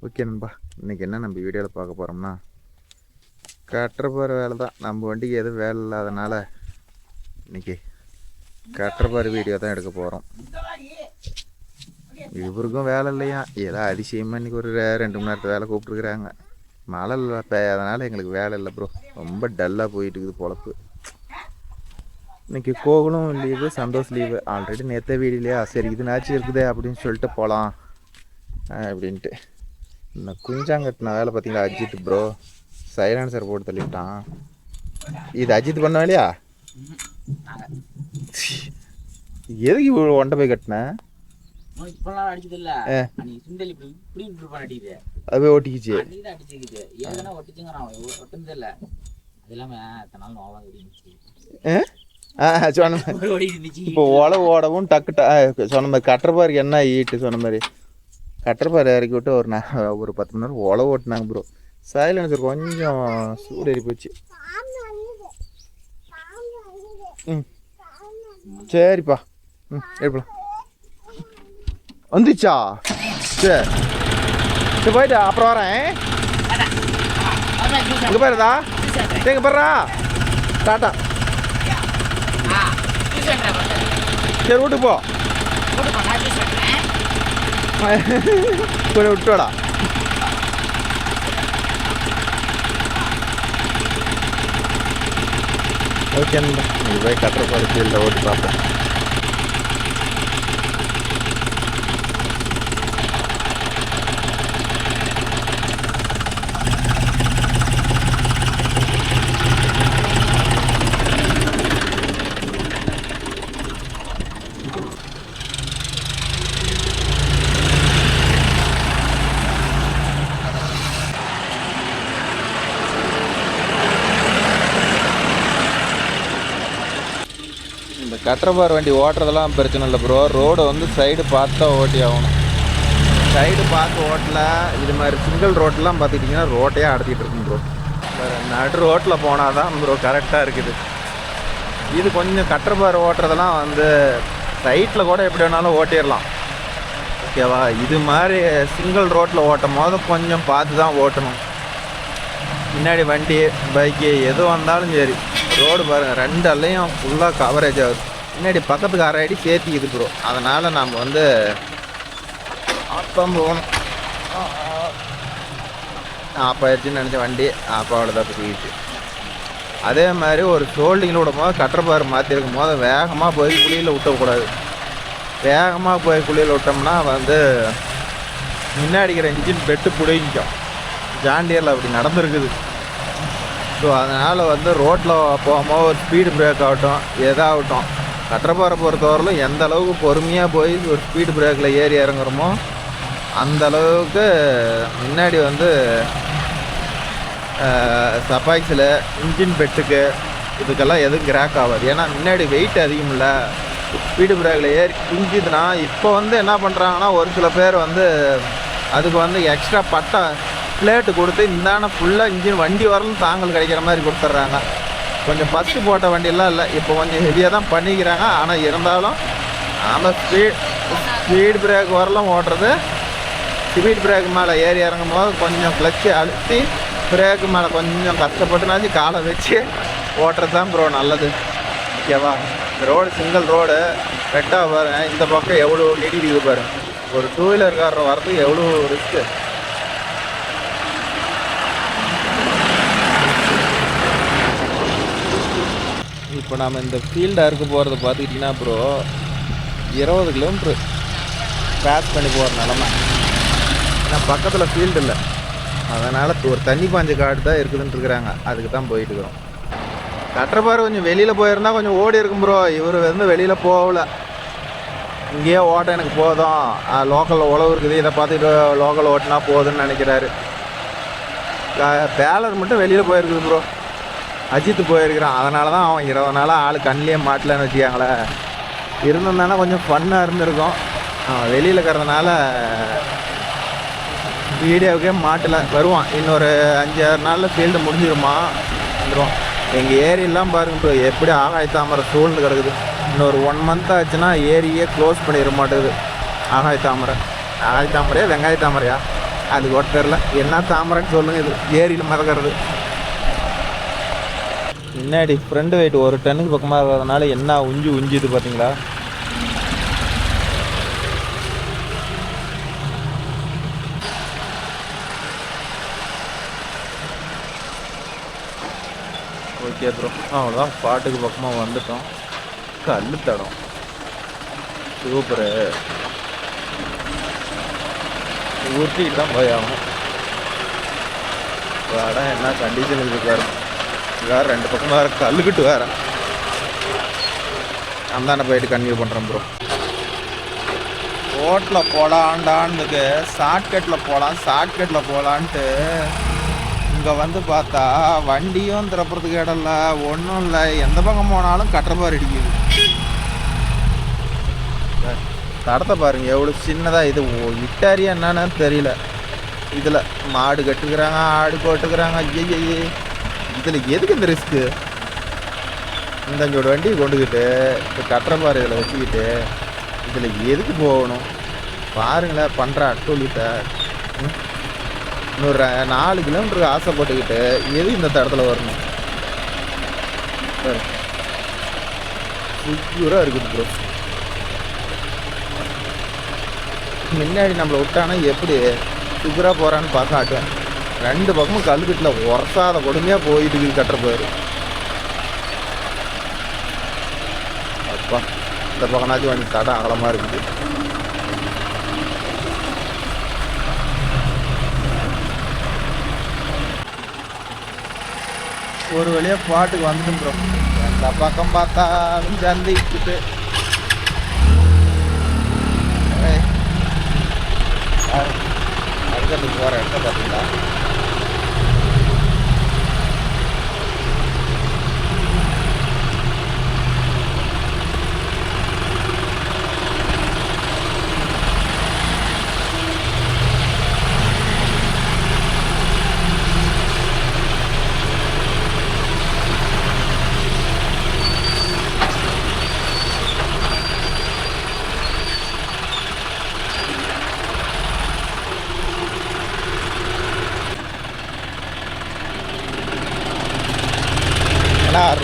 Okay நண்பா, இன்றைக்கி என்ன நம்ம வீடியோவில் பார்க்க போகிறோம்னா கட்டுற போகிற வேலை தான். நம்ம வண்டிக்கு எதுவும் வேலை இல்லாதனால இன்றைக்கி கட்டுற போகிற வீடியோ தான் எடுக்க போகிறோம். இவருக்கும் வேலை இல்லையா, ஏதோ அதிசயமாக இன்றைக்கி ஒரு 2 மணி நேரத்து வேலை கூப்பிட்ருக்குறாங்க. மழை இல்லை அதனால் எங்களுக்கு வேலை இல்லை ப்ரோ. ரொம்ப டல்லாக போயிட்டு இருக்குது பொழப்பு. இன்றைக்கி கோகுலும் லீவு, சந்தோஷ் லீவு. ஆல்ரெடி நேற்று வீடியோலையா சரி இதுனாச்சும் இருக்குது அப்படின்னு சொல்லிட்டு போகலாம் அப்படின்ட்டு. இந்த குஞ்சாங்கட்டின வேலை பார்த்தீங்களா அஜித் ப்ரோ, சைலன்சர் போட்டு தள்ளிவிட்டான். இது அஜித் பண்ண வேலையா? எதுக்கு இவ்வளோ ஒண்டை போய் கட்டினேன்? அது ஓட்டிக்கிச்சு. இப்போ ஓடவும் டக்கு சொன்ன மாதிரி கட்டுற பாருக்கு என்ன ஈட்டு சொன்ன மாதிரி கட்டுற பாரு இறக்கி விட்டு ஒரு 10 மணி நேரம் உழவு ஓட்டினாங்க ப்ரோ. சைலன்சர் கொஞ்சம் சூடு ஏறி போச்சு. சரிப்பா, எடுப்பலாம். வந்துச்சா? சரி சரி போயிட்டா, அப்புறம் வரேன். இங்கே பாருதா, எங்க பாருடா, டாட்டா. சரி வீட்டுக்கு போ, கொஞ்சம் விட்டுவாடா. ஓகே, நீங்கள் போய் கட்டுற போகிற ஃபீல்டில் ஓட்டி பார்ப்போம். கட்டுறபார் வண்டி ஓட்டுறதெல்லாம் பிரச்சனை இல்லை ப்ரோ. ரோடு வந்து சைடு பார்த்து தான் ஓட்டி ஆகணும். சைடு பார்த்து ஓட்டல, இது மாதிரி சிங்கிள் ரோட்லாம் பார்த்துக்கிட்டிங்கன்னா ரோட்டையே அடத்திட்டு இருக்கும் ப்ரோ. நடு ரோட்டில் போனால் தான் ப்ரோ கரெக்டாக இருக்குது. இது கொஞ்சம் கட்டுறபார் ஓட்டுறதெல்லாம் வந்து சைட்டில் கூட எப்படி வேணாலும் ஓட்டிடலாம், ஓகேவா. இது மாதிரி சிங்கிள் ரோட்டில் ஓட்டும் போது கொஞ்சம் பார்த்து தான் ஓட்டணும். முன்னாடி வண்டி பைக்கு எது வந்தாலும் சரி, ரோடு பாருங்கள் 2 அல்லையும் ஃபுல்லாக கவரேஜ் ஆகுது. முன்னாடி பக்கத்துக்கு 1/2 அடி சேர்த்திக்குது ப்ரோ. அதனால் நாம் வந்து அப்பம் போகணும். ஆப்பாயிடுச்சுன்னு நினச்ச வண்டி ஆப்பாவோட தான் போயிடுச்சு. அதே மாதிரி ஒரு ஷோல்டிங்கில் விடும் போது கட்டுறபார் மாற்றிருக்கும் போது வேகமாக போய் குழியில் விட்டக்கூடாது. வேகமாக போய் குழியில் விட்டோம்னா வந்து முன்னாடிக்கிற இன்ஜின் பெட்டு பிடிக்கும். ஜாண்டியரில் அப்படி நடந்துருக்குது. ஸோ அதனால் வந்து ரோட்டில் போகும்போது ஒரு ஸ்பீடு பிரேக் ஆகட்டும் எதாகட்டும், கட்டுறபாரை பொறுத்தவரையிலும் எந்த அளவுக்கு பொறுமையாக போய் ஒரு ஸ்பீடு பிரேக்கில் ஏறி இறங்குறோமோ அந்த அளவுக்கு முன்னாடி வந்து சப்பாக்ஸில் இன்ஜின் பெட்டுக்கு இதுக்கெல்லாம் எதுவும் கிராக் ஆகாது. ஏன்னா முன்னாடி வெயிட் அதிகம் இல்லை. ஸ்பீடு பிரேக்கில் ஏறி குஞ்சிதுன்னா இப்போ வந்து என்ன பண்ணுறாங்கன்னா ஒரு சில பேர் வந்து அதுக்கு வந்து எக்ஸ்ட்ரா பட்டை பிளேட்டு கொடுத்து இந்தான ஃபுல்லாக இன்ஜின் வண்டி வரலும் தாங்கல் கிடைக்கிற மாதிரி கொடுத்துட்றாங்க. கொஞ்சம் ஃபஸ்ட்டு போட்ட வண்டியெல்லாம் இல்லை, இப்போ கொஞ்சம் ஹெவியாக தான் பண்ணிக்கிறாங்க. ஆனால் இருந்தாலும் நம்ம ஸ்பீட் பிரேக் வரலாம் ஓட்டுறது. ஸ்பீட் பிரேக் மேலே ஏறி இறங்கும் போது கொஞ்சம் கிளச்சு அழுத்தி பிரேக்கு மேலே கொஞ்சம் கஷ்டப்பட்டுனாச்சு காலை வச்சு ஓட்டுறது தான் ப்ரோ நல்லது, ஓகேவா. ரோடு சிங்கிள் ரோடு ரெட்டாக பாருங்க. இந்த பக்கம் எவ்வளோ நீடிக்குது பாருங்க. ஒரு 2 வீலர்காரர் வரதுக்கு எவ்வளோ ரிஸ்க்கு. இப்போ நம்ம இந்த ஃபீல்டாக இருக்க போகிறத பார்த்துக்கிட்டிங்கன்னா ப்ரோ 20 கிலோமீட்ரு கிராஸ் பண்ணி போகிற நிலமை. ஏன்னா பக்கத்தில் ஃபீல்டு இல்லை, அதனால் ஒரு தண்ணி பாஞ்ச காடு தான் இருக்குதுன்னு இருக்கிறாங்க. அதுக்கு தான் போயிட்டுருக்குறோம். கட்டுறபார் கொஞ்சம் வெளியில் போயிருந்தால் கொஞ்சம் ஓடி இருக்கும் ப்ரோ. இவர் வந்து வெளியில் போகல, இங்கேயே ஓட்ட எனக்கு போதும், லோக்கலில் உழவு இருக்குது, இதை பார்த்துட்டு லோக்கல் ஓட்டினா போதுன்னு நினைக்கிறாரு. பேலர் மட்டும் வெளியில் போயிருக்குது ப்ரோ. அஜித்து போயிருக்கிறான். அதனால தான் அவன் 20 நாளாக ஆள் கண்ணிலே மாட்டலன்னு வச்சுக்காங்களேன். இருந்திருந்தானா கொஞ்சம் ஃபன்னாக இருந்திருக்கும். அவன் வெளியில் இருக்கிறதுனால வீடியோவுக்கே மாட்டலை. வருவான் இன்னொரு 5-6 நாளில் ஃபீல்டு முடிஞ்சிருமா, வந்துடுவான். எங்கள் ஏரியெல்லாம் பாருங்க ப்ரோ எப்படி ஆகாய தாமரை சூழ்ந்து கிடக்குது. இன்னொரு 1 மந்த் ஆச்சுன்னா ஏரியே க்ளோஸ் பண்ணிட மாட்டேங்குது. ஆகாய தாமரையா வெங்காய தாமரையா அது கூட தெரில என்ன தாமரைன்னு சொல்லுங்கள். இது ஏரியில் மறக்கிறது. முன்னாடி ஃப்ரெண்டு வெயிட் ஒரு டன்னுக்கு பக்கமாக இருக்கிறதுனால என்ன உஞ்சுது பார்த்தீங்களா? ஓகே ப்ரோ, அவ்வளோதான். பாட்டுக்கு பக்கமாக வந்துட்டோம். கல் தடம் சூப்பரு. ஊர்த்திட்டு தான் போய் ஆகணும். இடம் என்ன கண்டிஷன் இருக்காரு. வேறு 2 பக்கம் வேறு கல்லுக்கிட்டு வேறு அந்தாண்ட போயிட்டு கன்டினியூ பண்ணுறேன் ப்ரோ. ரோட்டில் போடாண்டான்னுக்கு ஷார்ட்கட்டில் போகலான்ட்டு இங்கே வந்து பார்த்தா வண்டியும் திறப்புறதுக்கு இடம் இல்லை, ஒன்றும் இல்லை. எந்த பக்கம் போனாலும் கட்டப்பார் அடிக்குது. தடத்தை பாருங்கள் எவ்வளோ சின்னதாக. இது இட்டாரியா என்னன்னு தெரியல. இதில் மாடு கட்டுக்கிறாங்க, ஆடு போட்டுக்கிறாங்க. ஐயே, இதில் எதுக்கு இந்த ரிஸ்க்கு? இந்த 5 வண்டியை கொண்டுக்கிட்டு இப்போ கட்டுறப்பார் இதில் வச்சுக்கிட்டு இதில் எதுக்கு போகணும் பாருங்களேன். பண்ணுற அட்டூழியத்தை. இன்னொரு 4 கிலோமீட்டருக்கு ஆசைப்பட்டுக்கிட்டு எது இந்த தடத்தில் வரணும்? சூப்பராக இருக்குது ப்ரோ. முன்னாடி நம்மளை விட்டானா எப்படி சூப்பராக போகிறான்னு பார்க்க ஆட்டுவேன். 2 பக்கமும் கல்லுக்கட்டில் உரசாத கொடுமையாக போயிட்டு இருக்குது கட்டுறப்பாரு. அப்பா இந்த பக்கம்னாச்சும் வண்டி தடம் அகலமாக இருக்குது. ஒரு வழியாக பாட்டுக்கு வந்துடும் ப்ரோ. எந்த பக்கம் பார்த்தாலும் சந்திக்கிட்டு அடுத்ததுக்கு போகிற இடத்த பார்த்தீங்களா?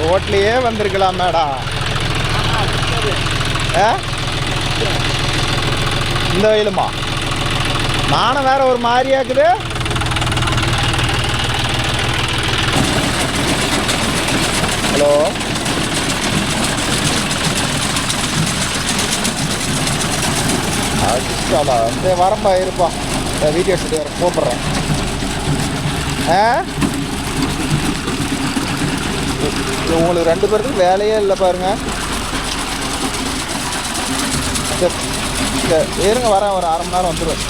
ரோட்லேயே வந்திருக்கலாம் மேடம். இந்த வயலுமா மானம் வேற ஒரு மாதிரியா இருக்குது. ஹலோ, அடிச்சாலா சரி வரம்பா இருப்பா. வீடியோ எடுத்துட்டு வர கூப்பிட்றேன். உங்களுக்கு 2 பேருக்கு வேலையே இல்லை பாருங்க. இருங்க வரேன், ஒரு 1/2 மணி நேரம் வந்துடுவேன்.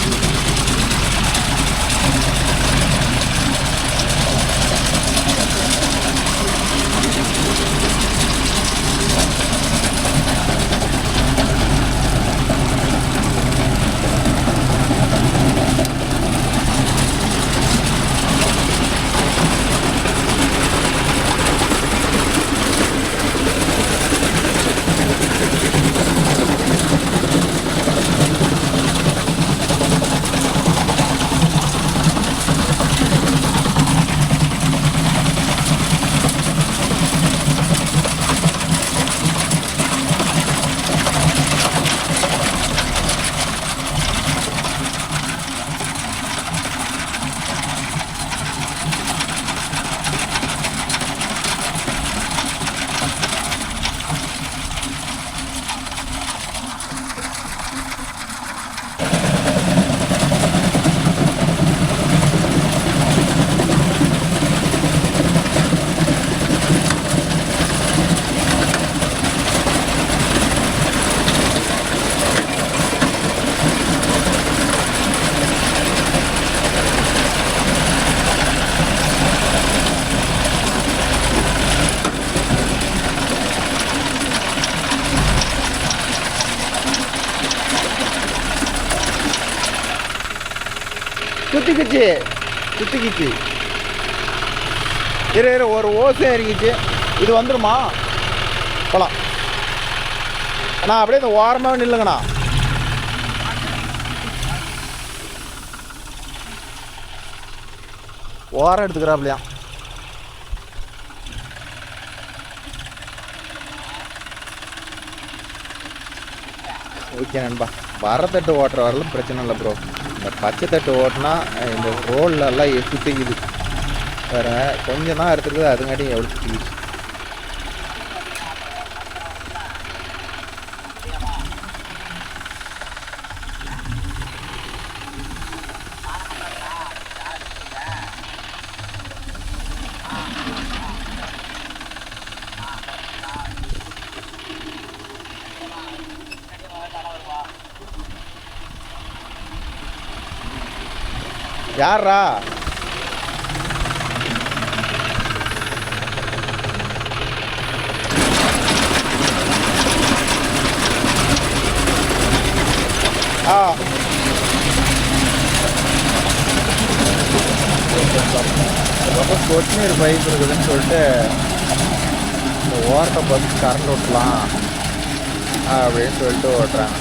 குத்திக்கிச்சு இரு ஒரு ஓசை இறங்கிச்சு. இது வந்துடுமா போலாம் அண்ணா? அப்படியே இந்த ஓரமாக நில்லுங்கண்ணா. ஓரம் எடுத்துக்கிறாப்லையா. ஓகே நண்பா, வரத்தட்டு ஓட்டுற வரலும் பிரச்சனை இல்லை ப்ரோ. இந்த பச்சை தட்டு ஓட்டினா இந்த ரோட்லெல்லாம் சுற்றிக்குது. வேறு கொஞ்சம் தான் எடுத்துருக்குது, அதுங்காட்டியும் எவ்வளோ சுற்றிக்குது. யாரா ரொம்ப கொட்டினீர் பைப் இருக்குதுன்னு சொல்லிட்டு இந்த ஓரத்தை பார்த்து கரண்ட் ஓட்டலாம் அப்படின்னு சொல்லிட்டு ஓட்டுறாங்க.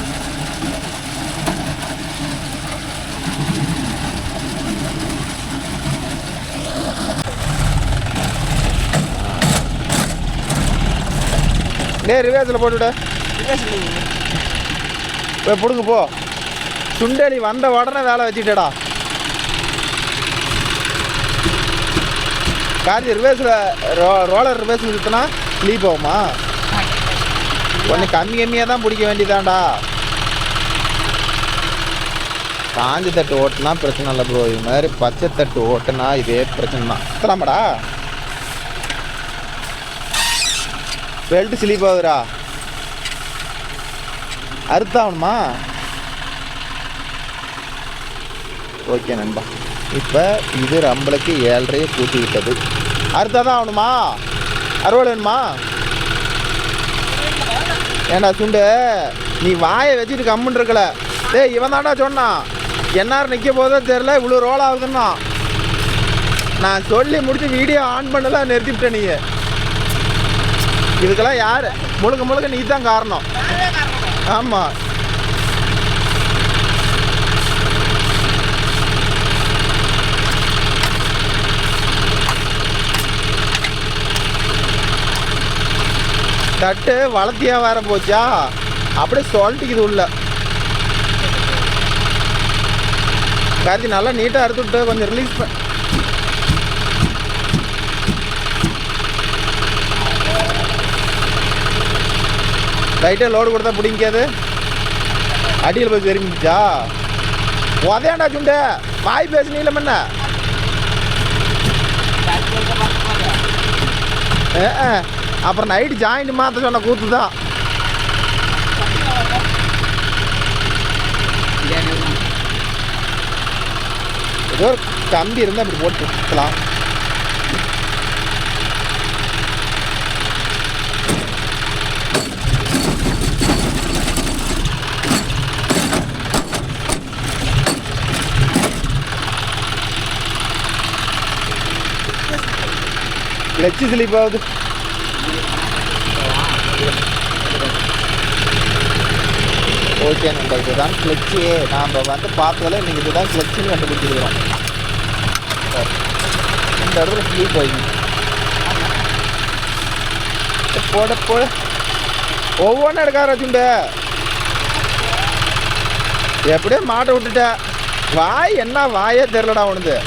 ரிவேஸில் போட்டுவிட போய் பிடுங்க போ. சுண்டலி வந்த உடனே வேலை வச்சுட்டேடா. கார்த்தி ரிவேஸில் ரோலர் ரிவேஸில் சுற்றினா ஸ்லீப் ஆகுமா? கொஞ்சம் கம்மியாக தான் பிடிக்க வேண்டியதான்டா. காஞ்ச தட்டு ஓட்டுனா பிரச்சனை இல்லை ப்ரோ. இது மாதிரி பச்சை தட்டு ஓட்டுனா இதே பிரச்சனை தான். சுத்தலாமாடா? பெல்ட் ஸ்லீப் ஆகுதுரா. அறுத்தாகணுமா? ஓகே நண்பா, இப்போ இது நம்மளுக்கு 7.5 கூட்டி விட்டது. அறுத்தா தான் ஆகணுமா? அறுவடை வேணுமா? ஏண்டா சுண்டு, நீ வாயை வச்சுட்டு கம்முன்னு இருக்கல. டேய் இவன் தாண்டா சொன்னான் என்னார் நிற்க போதோ தெரில இவ்வளோ ரோல் ஆகுதுன்னா. நான் சொல்லி முடிச்சு வீடியோ ஆன் பண்ணலாம் நிறுத்திவிட்டேன். நீ இதுக்கெல்லாம் யார் முழுக்க முழுக்க நீ தான் காரணம். ஆமாம், தட்டு வளர்த்தியா வேற போச்சா, அப்படியே சொல்லிட்டுக்குது உள்ள. கார்த்தி நல்லா நீட்டாக அறுத்து விட்டு கொஞ்சம் ரிலீஸ் லைட்டாக லோடு கொடுத்தா பிடிக்காது. அடியில் போய் தெரிஞ்சிச்சா உதையாண்டா சுண்டு. வாய் பேசுனீங்கள முன்ன. அப்புறம் நைட்டு ஜாயிண்ட் மாற்ற சொன்ன கூத்து தான். ஏதோ ஒரு கம்பி இருந்தால் அப்படி போட்டு சுற்றலாம். கிளச்சு ஸ்லிப் ஆகுது. ஓகே நண்பா, இதுதான் கிளச்சு. நாம் வந்து பார்த்ததில் இன்றைக்கி இதுதான் கிளச்சுன்னு கண்டுபிடிச்சிருக்கிறோம். இந்த இடத்துல ஸ்லீப் ஆகி போட போட ஒவ்வொன்றும் எடுக்கார சுண்ட. எப்படியே மாட்டை விட்டுட்ட. வாய் என்ன வாயே தெரிலடா உனது.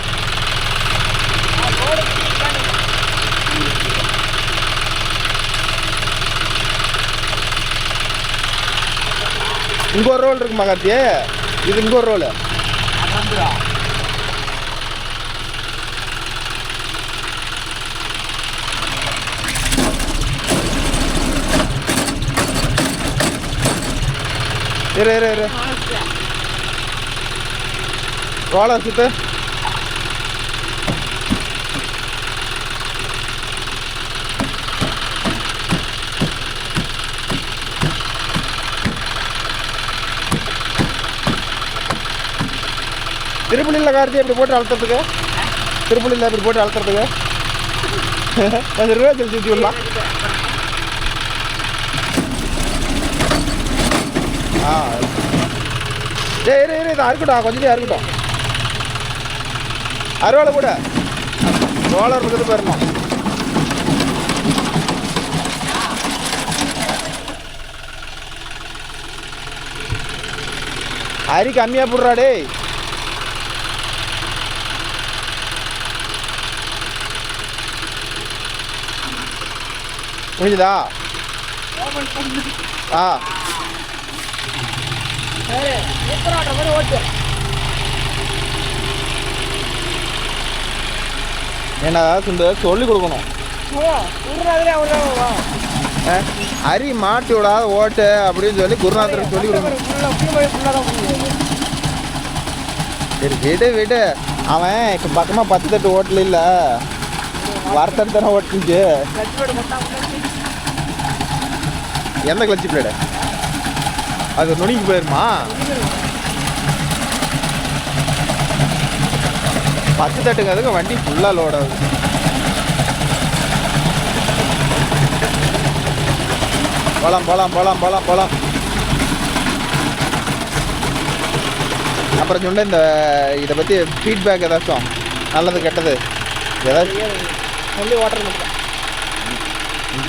இங்கே ஒரு ரோல் இருக்குமா கார்த்தியே? இது இங்கே ஒரு ரோல். இரு இரு இரு ரோலர் சுத்து. திருப்பள்ளியில் கார்த்தி இப்படி போட்டு அழுத்துறதுக்கு, திருப்பள்ளியில் இப்படி போட்டு அழுத்துறதுக்கு கொஞ்சம் ரிவேர்ஸில் சுற்றி விடலாம். சரி இரு இரு, இதை அறுக்கட்டும், கொஞ்சம் அறுக்கட்டும். அறுவாலை கூட ரோலர் இருக்குது பாருங்க. அரி கம்மியாக போடுறா டே. புரிஞ்சுதா? ஆ என்ன சுண்டு சொல்லி கொடுக்கணும். அரி மாட்டி விடாத ஓட்டு அப்படின்னு சொல்லி குருநாதருக்கு சொல்லி கொடுக்கணும். சரி விடு விடு. அவன் இப்போ பக்கமாக 10 தட்டு ஓட்டல இல்லை, வரத்தட்டு தானே ஓட்டுச்சு. எந்த கிளச்சி பிளேடு அது நுனிக்கு போயிருமா? 10 தட்டுங்கிறதுக்கு வண்டி ஃபுல்லாக லோட் ஆகுது. போலாம் போலாம் போலாம் போலாம் போலாம். அப்புறம் சொன்ன இந்த இதை பற்றி ஃபீட்பேக் ஏதாச்சும் நல்லது கெட்டது ஏதாச்சும் சொல்லி ஓட்டுறது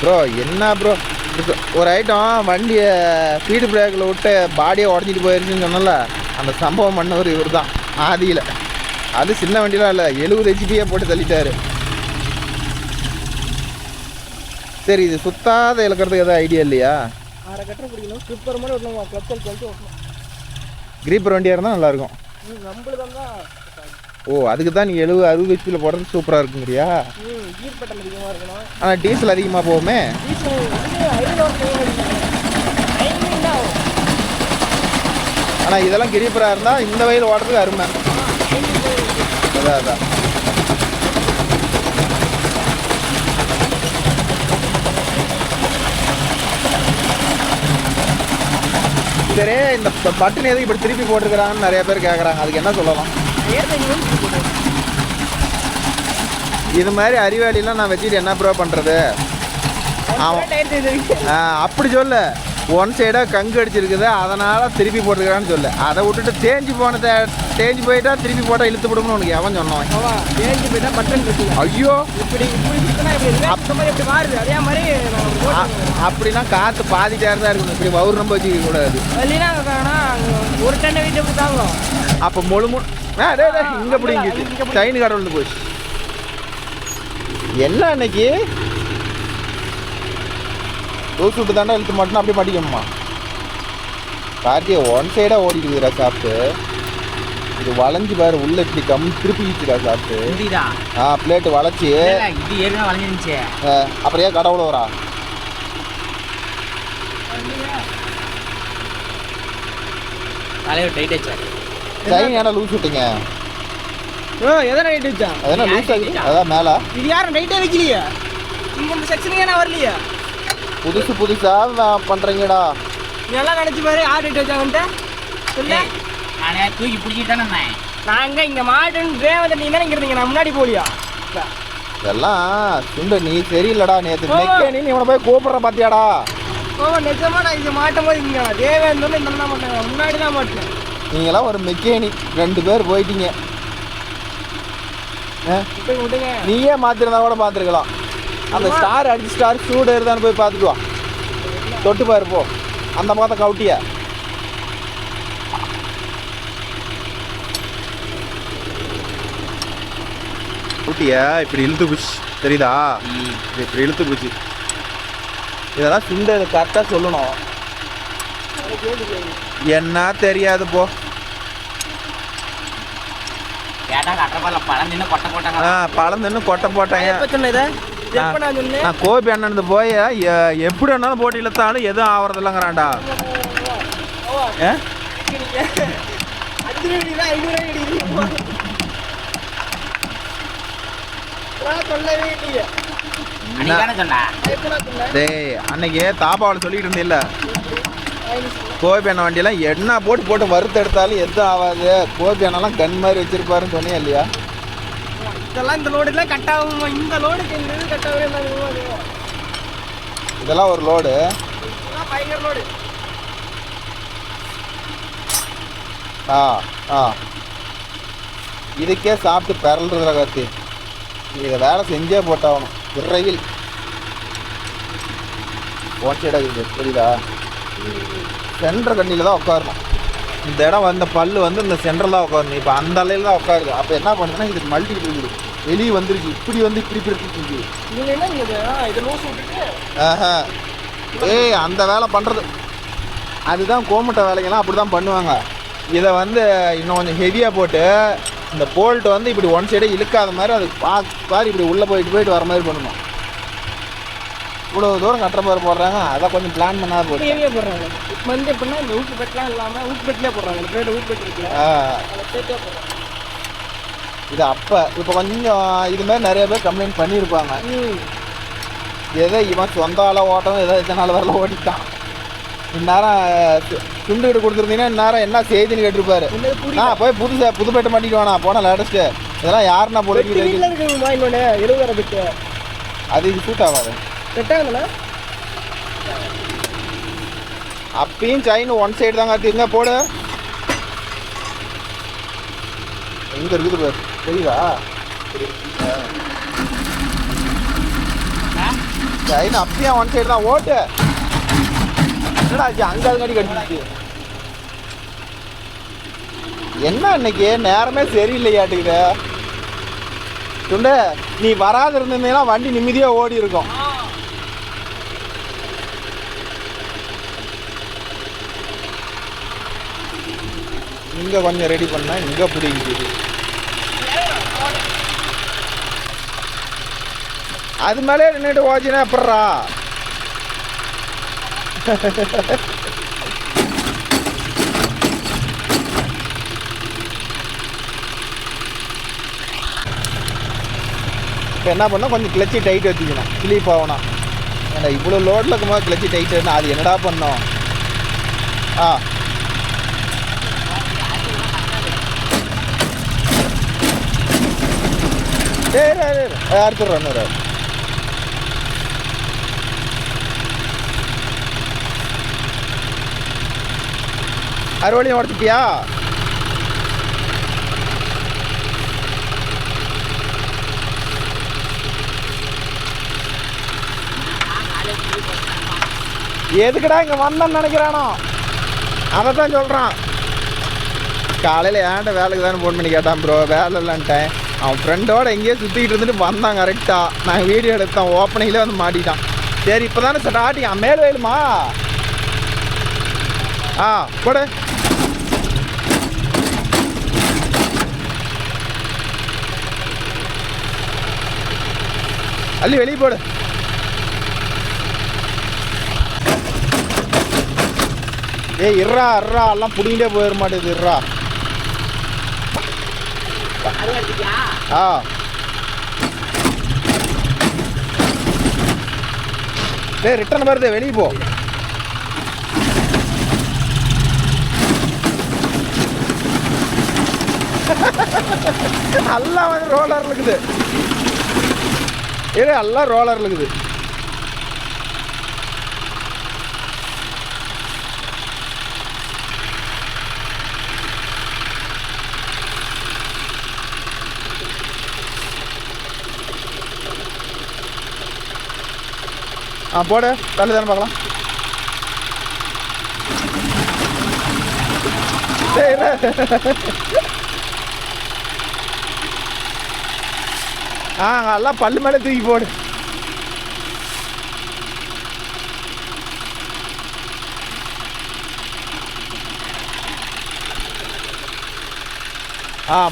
ப்ரோ. என்ன ப்ரோ ஒரு ஐட்டம் வண்டியை ஸ்பீடு பிரேக்கில் விட்டு பாடியை உடஞ்சிட்டு போயிருச்சுன்னு சொன்னல, அந்த சம்பவம் பண்ணவர் இவர் தான் ஆதியில். அது சின்ன வண்டிலாம் இல்லை, 70 ஹெச்பியை போட்டு தள்ளிட்டாரு. சரி இது சுத்தாத இழக்கிறதுக்கு எதாவது ஐடியா இல்லையா? கிரீப்பர் வண்டியாக இருந்தால் நல்லாயிருக்கும். ஓ அதுக்கு தான் நீ 70-60 ஹெச்பியில் போடுறது சூப்பராக இருக்குங்கிறியா? ஆனால் டீசல் அதிகமாக போகுமே. ஆனால் இதெல்லாம் கிரீப்பராக இருந்தால் இந்த வயல் ஓடுறதுக்கு அருமை. அதான் அதான். சரி இந்த பட்டன் எதுக்கு இப்படி திருப்பி போட்டிருக்கிறாங்கன்னு நிறைய பேர் கேட்குறாங்க, அதுக்கு என்ன சொல்லலாம்? இது மாதிரி அறிவாளிலாம் நான் வச்சுட்டு என்ன ப்ரோ பண்ணுறது? அப்படி சொல்ல, ஒன் சைடாக கங்கு அடிச்சிருக்குது அதனால் திருப்பி போட்டுக்கிறான்னு சொல்லு. அதை விட்டுட்டு தேஞ்சு போயிட்டா திருப்பி போட்டால் இழுத்து விடும்னு உனக்கு எவன் சொன்னான்? தேஞ்சு போயிட்டா பட்டன் இருக்கு. ஐயோ அப்படி அப்படின்னா காற்று பாதி டேர் தான் இருக்கணும், இப்படி வவுர் ரொம்ப வச்சுக்க கூடாது. ஒரு டென்னை வீட்டு தாங்க. அப்போ முழு இங்கே பிடிங்கிச்சு சைனு கடவுள் போச்சு. என்ன இன்னைக்கு தூசு விட்டு தாண்டா இழுத்து மாட்டோம்னா அப்படியே மாட்டிக்கணுமா? கார்த்தியை ஒன் சைடாக ஓடிக்குதுடா சாப்பிட்டு. இது வளைஞ்சு பாரு உள்ள இப்படி திருப்பிச்சுடா சாப்பிட்டு. பிளேட்டு வளைச்சி அப்புறம் ஏன் கடவுள வரா? சைன் ஏன்னா லூஸ் விட்டீங்க? எதனா ரைட் வச்சா அதெல்லாம் லூஸ் ஆகுது. அதான் மேலே இது யாரும் ரைட்டே வைக்கலையா? இங்கே இந்த செக்ஷனுக்கு ஏன்னா வரலையா? புதுசாக பண்ணுறீங்கடா. நீ எல்லாம் நினச்சி பாரு யார் ரைட் வச்சாங்கன்ட்டு சொல்லு. நானே தூக்கி பிடிச்சிட்டானே. நாங்கள் இங்கே மாட்டுன்னு டிரைவர் நீ தானே இங்கே நான் முன்னாடி போலியா? இதெல்லாம் சுண்ட நீ சரியில்லடா. நேற்று மெக்கேனி நீ இவனை போய் கூப்பிட்ற பார்த்தியாடா? நிஜமா நான் இங்கே மாட்டும் போது இங்கே தேவேந்தோன்னு இந்த தான் மாட்டாங்க, முன்னாடி தான் மாட்டேன். நீங்களாம் ஒரு மெக்கேனி 2 பேர் போயிட்டீங்க. நீயே மாத்திருந்தா கூட பார்த்துருக்கலாம். அந்த ஸ்டார் அடிச்சு ஸ்டார் சூடு இருந்தான்னு போய் பார்த்துட்டு வா. தொட்டு பாரு போ. அந்த பக்கத்தை கவுட்டியா கவுட்டியா இப்படி இழுத்து போச்சு தெரியுதா? இப்படி இழுத்து போச்சு. இதெல்லாம் சுண்ட கரெக்டாக சொல்லணும். என்ன தெரியாது போ. பழம் தின்னு கொட்டை போட்டாங்க. நான் கோபி அண்ணன் போய் எப்படி வேணாலும் போட்டு இழுத்தாலும் எதுவும் ஆகிறது இல்லைங்கிறான்டா. அன்னைக்கு தாப்பாவில் சொல்லிட்டு இருந்தில்ல, கோபி அண்ணன் வண்டியெல்லாம் என்ன போட்டு வறுத்து எடுத்தாலும் எதுவும் ஆகாது. கோபி அண்ணெல்லாம் கண் மாதிரி வச்சிருப்பாருன்னு சொன்னியா இல்லையா? இதெல்லாம் இந்த லோடுலாம் கட் ஆகும். இந்த லோடுக்கு இந்த இது கட் ஆகவே இதெல்லாம் ஒரு லோடு. பயங்கர லோடு. இதுக்கே சாப்பிட்டு பிறல்றதுல கார்த்தி. இதை வேலை செஞ்சே போட்டாகணும். விரைவில் ஓச்சைடாக புரியுதா? சென்டர் கண்ணியில் தான் உட்காரணும். இந்த இடம் வந்த பல்லு வந்து இந்த சென்டரில் தான் உட்காரணும். இப்போ அந்த அலையில் தான் உட்காருது. அப்போ என்ன பண்ணுதுன்னா இது மல்டி இருக்குது, வெளியே வந்துருக்கு, இப்படி வந்து இப்படி இருக்கு. ஆஹா ஏய் அந்த வேலை பண்ணுறது அதுதான் கோமட்ட வேலைங்கெல்லாம் அப்படி தான் பண்ணுவாங்க. இதை வந்து இன்னும் கொஞ்சம் ஹெவியாக போட்டு இந்த போல்ட் வந்து இப்படி ஒன் சைடே இழுக்காத மாதிரி அது பாரு இப்படி உள்ளே போயிட்டு வர மாதிரி பண்ணணும். இவ்வளோ தூரம் கட்டுற மாதிரி போடுறாங்க. அதை கொஞ்சம் பிளான் பண்ணாத போட்டு ஹெவியாக போடுறாங்க. இப்போ வந்து எப்படின்னா இந்த ஊக்கு பெட்லாம் இல்லாமல் ஊக்கு பெட்லேயே போடுறாங்க. இந்த பிளேட் ஊக்கு பெட் இருக்குல்ல, அதை சேர்த்தே போடுறாங்க. இது அப்போ இப்போ கொஞ்சம் இது மாதிரி நிறைய பேர் கம்ப்ளைண்ட் பண்ணியிருப்பாங்க. எதோ இவன் சொந்த ஆளை ஓட்டம் ஏதோ இதனால வரல ஓட்டிட்டான். இந்நேரம் துண்டு கிட்ட கொடுத்துருந்தீங்கன்னா இந்நேரம் என்ன செய்தின்னு கேட்டிருப்பாரு. நான் போய் புதுப்பேட்டை மாட்டிட்டு வேணா போனால் லேட்டஸ்ட்டு இதெல்லாம் யாருன்னா போட்டு இன்னொன்று 70 பெட்டு அது இது சூட் ஆகாது. செட்டாங்கண்ணா அப்பயும் செயின் ஒன் சைடு தான் காட்டிங்க போடு. எங்கே இருக்குது பாரு தெரியுதா? செயின் அப்பயும் ஒன் சைடு தான் ஓட்டு. என்னடா ஆச்சு அங்கே அதுங்காடி கட்டிச்சு? என்ன இன்னைக்கு நேரமே சரியில்லையாட்டுக்குது. துண்டு நீ வராது இருந்தீங்கன்னா வண்டி நிம்மதியாக ஓடி இருக்கும். இங்கே கொஞ்சம் ரெடி பண்ணா இங்கே பிடிக்குது. அது மேலே நின்றுட்டு ஓச்சினா எப்பட்றா? இப்போ என்ன பண்ணால் கொஞ்சம் கிளச்சி டைட் வச்சுக்கணும். ஸ்லீப் ஆகணும். ஏன்னா இவ்வளோ லோடில் இருக்கும்போது கிளச்சி டைட் இருந்தால் அது என்னடா பண்ணோம்? சரி அடுத்துடுறோம். அறுவலையும் உடச்சிட்டியா? எதுக்குடா இங்கே வந்தேன்னு நினைக்கிறானோ அதை தான் சொல்கிறான். காலையில் ஏன்ட்ட வேலைக்கு தானே ஃபோன் பண்ணி கேட்டான். ப்ரோ வேலை இல்லைன்ட்டேன். அவன் ஃப்ரெண்டோட எங்கேயோ சுற்றிக்கிட்டு இருந்துட்டு வந்தான் கரெக்டாக. நான் வீடியோ எடுத்தேன். ஓப்பனிங்லேயே வந்து மாட்டிட்டான். சரி இப்போ தானே ஸ்டார்டிங் மேல் வயலுமா? போடு. அள்ளி வெளியே போடு. ஏய் இர்றா எல்லாம் பிடிங்கிட்டே போயிட மாட்டேது. இர்றா டேய் ரிட்டர்ன் வருது வெளியே போ. எல்லாம் வந்து ரோலர் இருக்குது. எல்லாம் ரோலர் இருக்குது. போடு தள்ளி தானே பார்க்கலாம். எல்லாம் பல்லு மேலே தூக்கி போடு.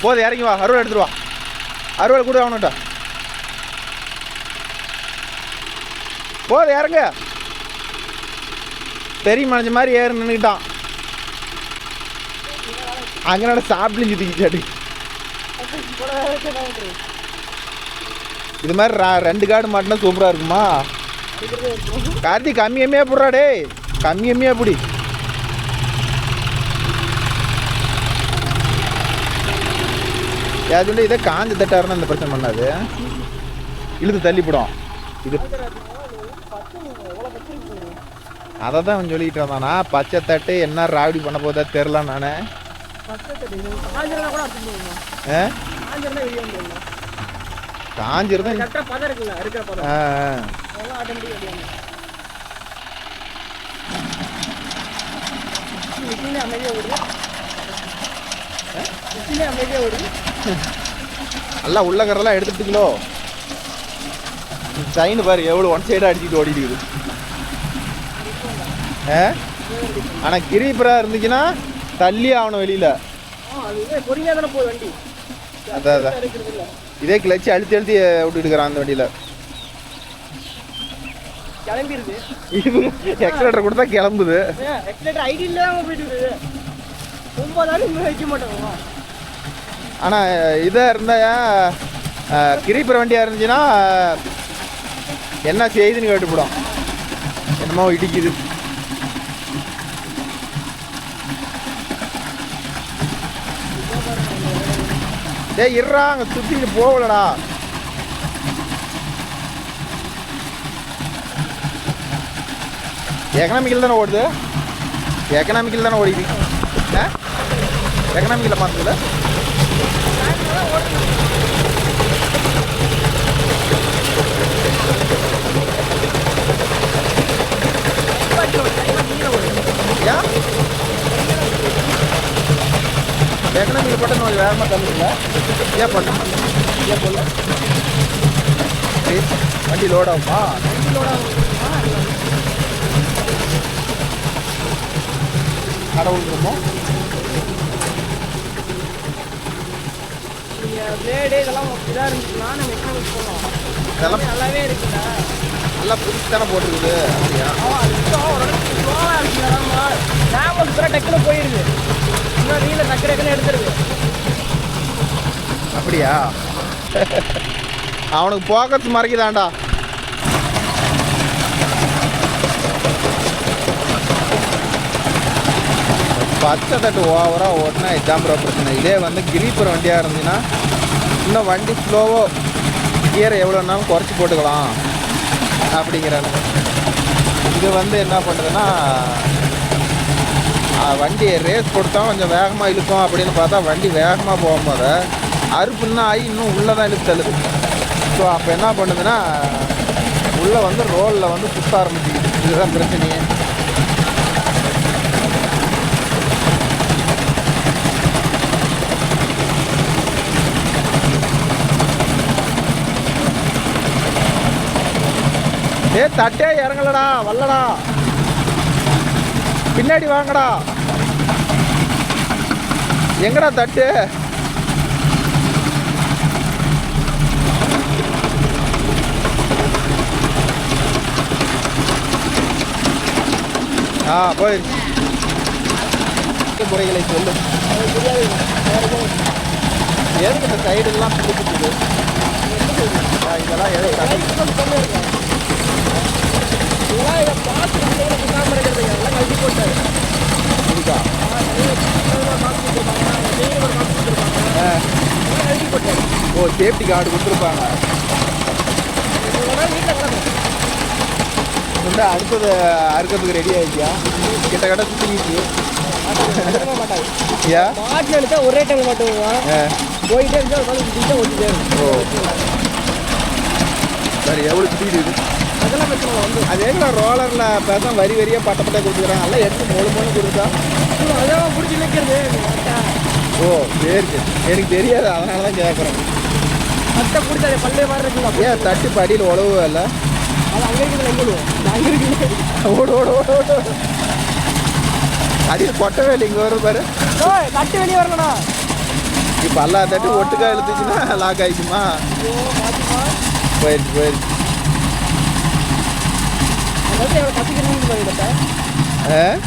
போதும் இறங்கி வா. அறுவடை எடுத்துட்டு வா. அறுவடை கூட அவனுட்டா போதும் இறங்க. பெரிய மனுஷன் மாதிரி ஏறு நின்றுக்கிட்டான். அங்கனோட சாப்பிட்டு சுத்திக்கிச்சாட்டு. இது மாதிரி 2 கார்டு மாட்டினா சூப்பராக இருக்குமா? கார்த்தி கம்மியம்மையாக போடுறா. டே கம்மியம்மையாக பிடி. யார் சொல்லி இதை காஞ்ச தட்டாருன்னா இந்த பிரச்சனை பண்ணாது. இழுத்து தள்ளிப்படும் இது. அதை தான் அவன் சொல்லிக்கிட்டு இருந்தானா. பச்சை தட்டு என்ன ராவடி பண்ண போதா தெரில. நானே காஞ்சிருந்தா கரெக்டாக பதம் இருக்குல்ல இருக்கிற பதம் அதெல்லாம் ஆட்டோமேட்டிக் அடியாங்க. மிஷினே அமைதியாக ஓடுது. மிஷினே அமைதியாக ஓடுது. நல்லா உள்ளக்கரெல்லாம் எடுத்துட்டீங்களோ? சைனு பாரு எவ்வளோ ஒன் சைடாக அடிச்சுட்டு ஓடிட்டு இருக்குது. ஆனால் கிரீப்பராக இருந்துச்சுன்னா தள்ளி ஆகணும் வெளியில். பொறுமையாக தானே போகுது வண்டி. அதான் அதான் இதே கிளச்சி அழுத்தி அழுத்தி விட்டுட்டு இருக்கிறான் அந்த வண்டியில். கிளம்பிடுது. இது எக்ஸலேட்டர் கொடுத்தா கிளம்புது. எக்ஸலேட்டர் ஐடியில் தான் போயிட்டு இருக்குது. 9 நாள் இன்னும் வைக்க மாட்டோம். ஆனால் இதாக இருந்தால் கிரீப்பர் வண்டியாக இருந்துச்சுன்னா என்ன செய்யுதுன்னு கேட்டுப்படும். என்னமோ இடிக்குது. டேய் இருறா, அங்கே சுற்றிட்டு போகலடா. எக்கனாமிக்கல் தானே ஓடுது. எக்கனாமிக்கல் தானே ஓடிது. எக்கனாமிக்கலில் பார்த்ததில்ல. ஏன் எக்கனாமிக்கல் போட்டால் நம்ம வேகமாக தந்துடல. ஏன் பண்ண வண்டி லோட் ஆகுமா? கடவுள் இருக்குமோ? பிளேடு இதெல்லாம் இதாக இருந்துச்சுன்னா நம்ம எக்கனாமிக் போகலாம். இதெல்லாம் நல்லாவே இருக்குல்ல. நல்லா புதுசு தானே போட்டிருக்குது. அப்படியா? டக்குன்னு போயிருது. இன்னும் நீல டக்கு டக்குன்னு எடுத்துருக்கு. அப்படியா? அவனுக்கு போக்கஸ் மறைக்குதாண்டா. பச்சை தட்டு ஓவராக ஓட்டினா இதுதான் ப்ரோ பிரச்சனை. இதே வந்து கிரீப்பர் வண்டியாக இருந்துச்சுன்னா இன்னும் வண்டி ஸ்லோவோ கியரை எவ்வளோனாலும் குறைச்சி போட்டுக்கலாம் அப்படிங்கிறாங்க. இது வந்து என்ன பண்ணுதுன்னா வண்டி ரேஸ் கொடுத்தா கொஞ்சம் வேகமாக இழுக்கும் அப்படின்னு பார்த்தா வண்டி வேகமாக போகும்போது அறுப்புன்னா ஆகி இன்னும் உள்ளே தான் இழுத்து தள்ளுது. ஸோ அப்போ என்ன பண்ணுதுன்னா உள்ளே வந்து ரோலில் வந்து சுற்ற ஆரம்பிச்சிக்குது. இதுதான் பிரச்சனையே. ஏ தட்டே இறங்கலடா, வரலடா, பின்னாடி வாங்கடா. எங்கடா தட்டு? போயிடுச்சு. முறைகளை சொல்லு. எதுக்கு இந்த சைடுலாம் பிடிச்சிட்டு இதெல்லாம் எதுவும் ஓ சேஃப்டி கார்டு கொடுத்துருப்பாங்க. அடுத்தது அறுக்கிறதுக்கு ரெடி ஆகிடுச்சியா? கிட்ட கிட்ட சுற்றிக்கிச்சு. ஒரே டைம் மட்டும் போயிட்டே இருந்தா ஓ சரி. எவ்வளோ சுற்றிக்கிட்டு அது எங்க ரோலரில் பேச வரி வரியாக பட்ட பட்டை கொடுத்துக்கிறாங்க. எல்லாம் எடுத்து மூணு மூணு கொடுத்தா அதான் பிடிச்சி நிற்கிறது. ஓ சரி சரி, எனக்கு தெரியாது, அதனால தான் கேட்குறேன். பட்டை பிடிச்சா பல்லே மாதிரி இருக்குங்களா? ஏன் தட்டு படியில் உழவு இல்லை? அது அங்கே இருக்குது, எங்கே அங்கே இருக்குது. ஓடு ஓடு ஓடு ஓடு. அடியில் கொட்டவே இல்லை. இங்கே வரும் பாரு. தட்டு வெளியே வரலடா. இப்போ எல்லா தட்டு ஒட்டுக்கா இழுத்துச்சுன்னா லாக் ஆகிக்குமா? போயிடுச்சு போயிடுச்சு. எவ்வளோ கற்றுக்கிறீங்க பாருங்க.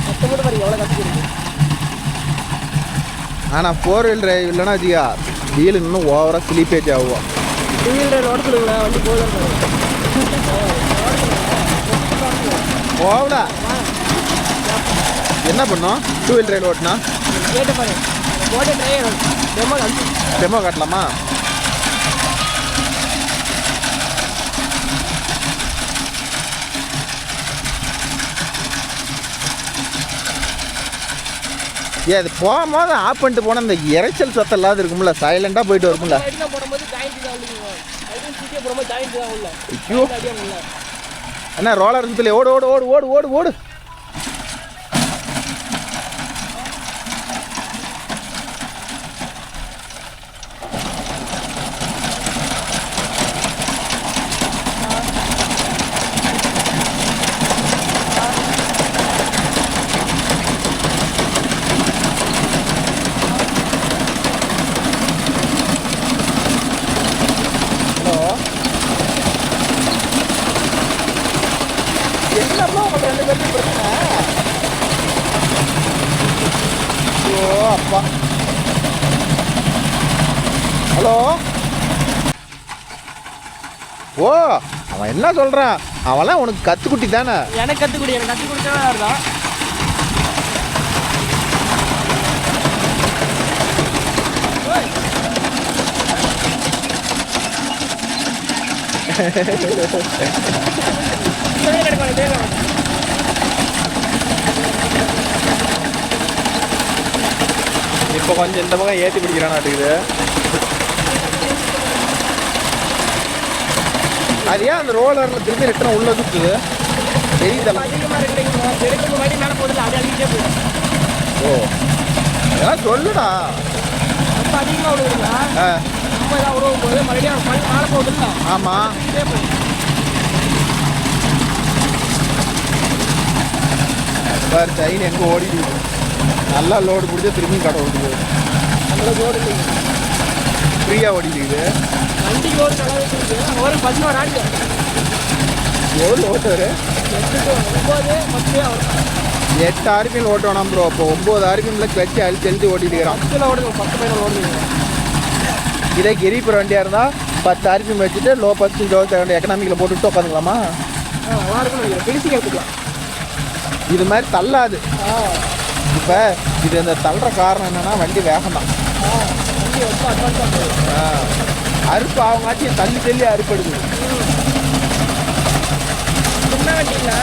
கஷ்டப்பட்டு பாருங்க எவ்வளோ கற்றுக்கிறீங்க. ஆனால் 4 வீல் டிரைவ் இல்லைன்னா வச்சுக்கா வீல் இன்னும் ஓவராக ஸ்லீப்பேஜ் ஆகும். 2 வீல் டிரைவ் ஓடுறதுங்களா? வண்டி போகுது ஓவடா. என்ன பண்ணோம் 2 வீல் டிரைவ் ஓட்டினா? கேட்டு பாருங்க. போட்டு டிரைவ் டெமோ காட்டலாமா? ஏன் அது போகும்போது ஆஃப் பண்ணிட்டு போனால் இந்த இறைச்சல் சத்தம் இல்லாத இருக்கும்ல, சைலண்டாக போயிட்டு வரும்ல. போடும்போது ஐயோ என்ன ரோலர் சுத்தல ஓடு ஓடு ஓடு ஓடு ஓடு ஓடு என்னப்பா உங்க 2 பேருக்கு பிரச்சனை? ஐயோ அப்பா. ஹலோ. ஓ அவன் என்ன சொல்றான்? அவன்லாம் உனக்கு கத்துக்குட்டி தானே? எனக்கு கத்துக்குடி, எனக்கு கத்து கொடுத்தா தான். இப்போ கொஞ்சம் இந்த பக்கம் ஏற்றி பிடிக்கிறானாட்டுக்குது. அது ஏன் அந்த ரோலரில் திரும்பி ரிட்டர்ன் உள்ள சுற்றுது? தெரியுதல்ல. ஓ அதெல்லாம் சொல்லுடா. ஆமாம் பாரு சைன் எங்கே ஓடிடுது. நல்லா லோடு பிடிச்சா திரும்பி கடை ஓடுது. அந்த லோடு ஃப்ரீயாக ஓடிடுது. வண்டி லோடு நல்லா இருக்குது. ஒரு 11 ஆடு எவ்வளோ ஓட்டுவார்? 8 RPM ஓட்ட வேணாம் ப்ரோ. அப்போ 9 RPMல கிளச்சி அழிச்சு ஓட்டிட்டுக்கிறான். 10 ஓடுது, 10 பேர் ஓடுது. இதே கிரிப்புற வண்டியாக இருந்தால் 10 RPM வச்சுட்டு லோ பஸ்ட் லோ செகண்ட் எக்கனாமிக்கில் போட்டுவிட்டு உட்காந்துக்கலாமா? நல்லா இருக்கும். பிடிச்சி கேட்டுக்கலாம். இது மாதிரி தள்ளாது. இப்போ இது இந்த தள்ளுற காரணம் என்னென்னா வண்டி வேகம் தான். வண்டி ரொம்ப அட்வான்ஸாக போகுது. அறுப்பு அவங்காச்சும் தள்ளி தள்ளி அறுப்படுது. சின்ன வண்டிங்களா?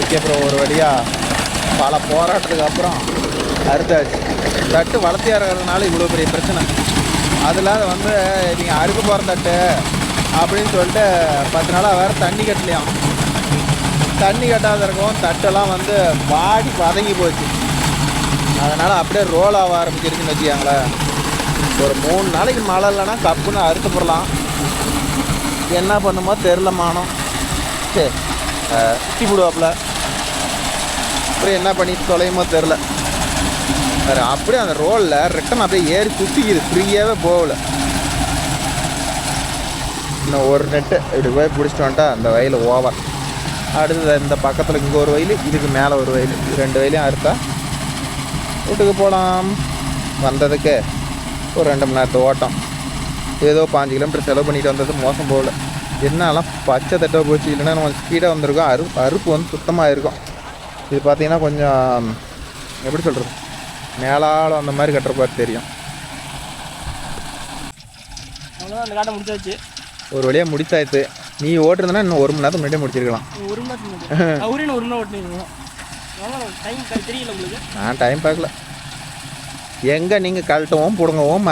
ஓகே அப்புறம் ஒரு வழியாக பல போராட்டத்துக்கு அப்புறம் அறுத்தாச்சு. தட்டு வளர்த்தியாக இருக்கிறதுனால இவ்வளோ பெரிய பிரச்சனை. அதில் வந்து நீங்கள் அறுக்க போகிற தட்டு அப்படின்னு சொல்லிட்டு 10 நாளாக வேறு தண்ணி கட்டலையாம். தண்ணி கட்டாத இருக்கும். தட்டெல்லாம் வந்து வாடி பதங்கி போச்சு. அதனால் அப்படியே ரோல் ஆக ஆரம்பிச்சிருச்சுன்னு வச்சுக்காங்களேன். ஒரு 3 நாளைக்கு மழை இல்லைன்னா கப்புன்னு அறுத்து போடலாம். என்ன பண்ணுமோ தெரில மானம். சரி சுற்றி போடுவாப்புல. அப்புறம் என்ன பண்ணி தொலையுமோ தெரில. வேறு அப்படியே அந்த ரோலில் ரிட்டன் அப்படியே ஏறி சுற்றிக்குது. ஃப்ரீயாகவே போகல. இன்னும் ஒரு நெட்டு இப்படி போய் பிடிச்சிட்டு வந்துட்டா அந்த வயல் ஓவர். அடுத்தது இந்த பக்கத்தில் இங்கே ஒரு வயல், இதுக்கு மேலே ஒரு வயல். 2 வயலையும் அறுத்தா வீட்டுக்கு போகலாம். வந்ததுக்கு ஒரு 2 மணி நேரத்து ஓட்டம். ஏதோ 5 கிலோமீட்டர் செலவு பண்ணிட்டு வந்தது மோசம் போகல. என்னெல்லாம் பச்சை தட்டாக போச்சு. இல்லைன்னா நம்ம ஸ்பீடாக வந்திருக்கோம். அறுப்பு வந்து சுத்தமாக இருக்கும். இது பார்த்திங்கன்னா கொஞ்சம் எப்படி சொல்கிறது, மேலால் அந்த மாதிரி கட்டுற பார்த்து தெரியும். அந்த காட்டை முடிச்சாச்சு. ஒரு வழியாக முடிச்சாச்சு. நீ ஓட்டுறதுன்னா இன்னும் 1 மணி நேரத்துக்கு முன்னாடியே முடிச்சிருக்கலாம். 1 மணி நேரத்துக்கு அவரே 1 மணி நேரம் ஓட்டினீங்க. டைம் தெரியல உங்களுக்கு? நான் டைம் பார்க்கல. எங்கே நீங்கள் கழட்டவும் பிடுங்கவும்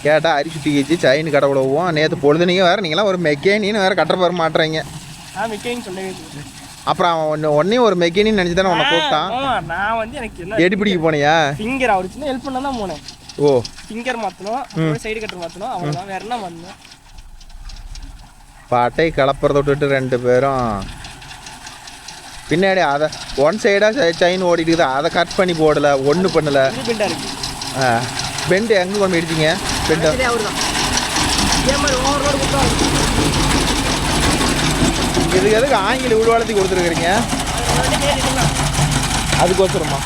கேட்டால் அரிசி தூக்கிச்சு செயின் கடை விடவும். நேற்று பொழுது நீங்கள் வேறு நீங்களாம் ஒரு மெக்கேனின்னு வேறு கட்ட போகிற மாட்டுறீங்க. மெக்கேனிக் சொல்லவே. அப்புறம் அவன் ஒன்றையும் ஒரு மெக்கேனின்னு நினச்சி தானே உன்னை கூப்பிட்டான். நான் வந்து எனக்கு என்ன எடி பிடிக்க போனியா? ஃபிங்கர் அவர் சின்ன ஹெல்ப் பண்ண தான் போனேன். ஓ ஃபிங்கர் மாற்றணும், சைடு கட்டர் மாற்றணும், அவ்வளோதான். வேறு என்ன பண்ணணும்? பாட்டை கலப்புறத விட்டுட்டு 2 பேரும் பின்னாடி அதை ஒன் சைடாக செயின் ஓடிட்டு அதை கட் பண்ணி போடலை, ஒன்றும் பண்ணலை. பெண்டாக இருக்குது. பெண்டு எங்கே கொண்டு போயிடுச்சிங்க? பெண்டு அவர் தான் இதே மாதிரி ஓவரோடு கொடுத்தா. இதுக்கு எதுக்கு ஆங்கில உள்வாளத்துக்கு கொடுத்துருக்குறீங்க? அதுக்கோசரமா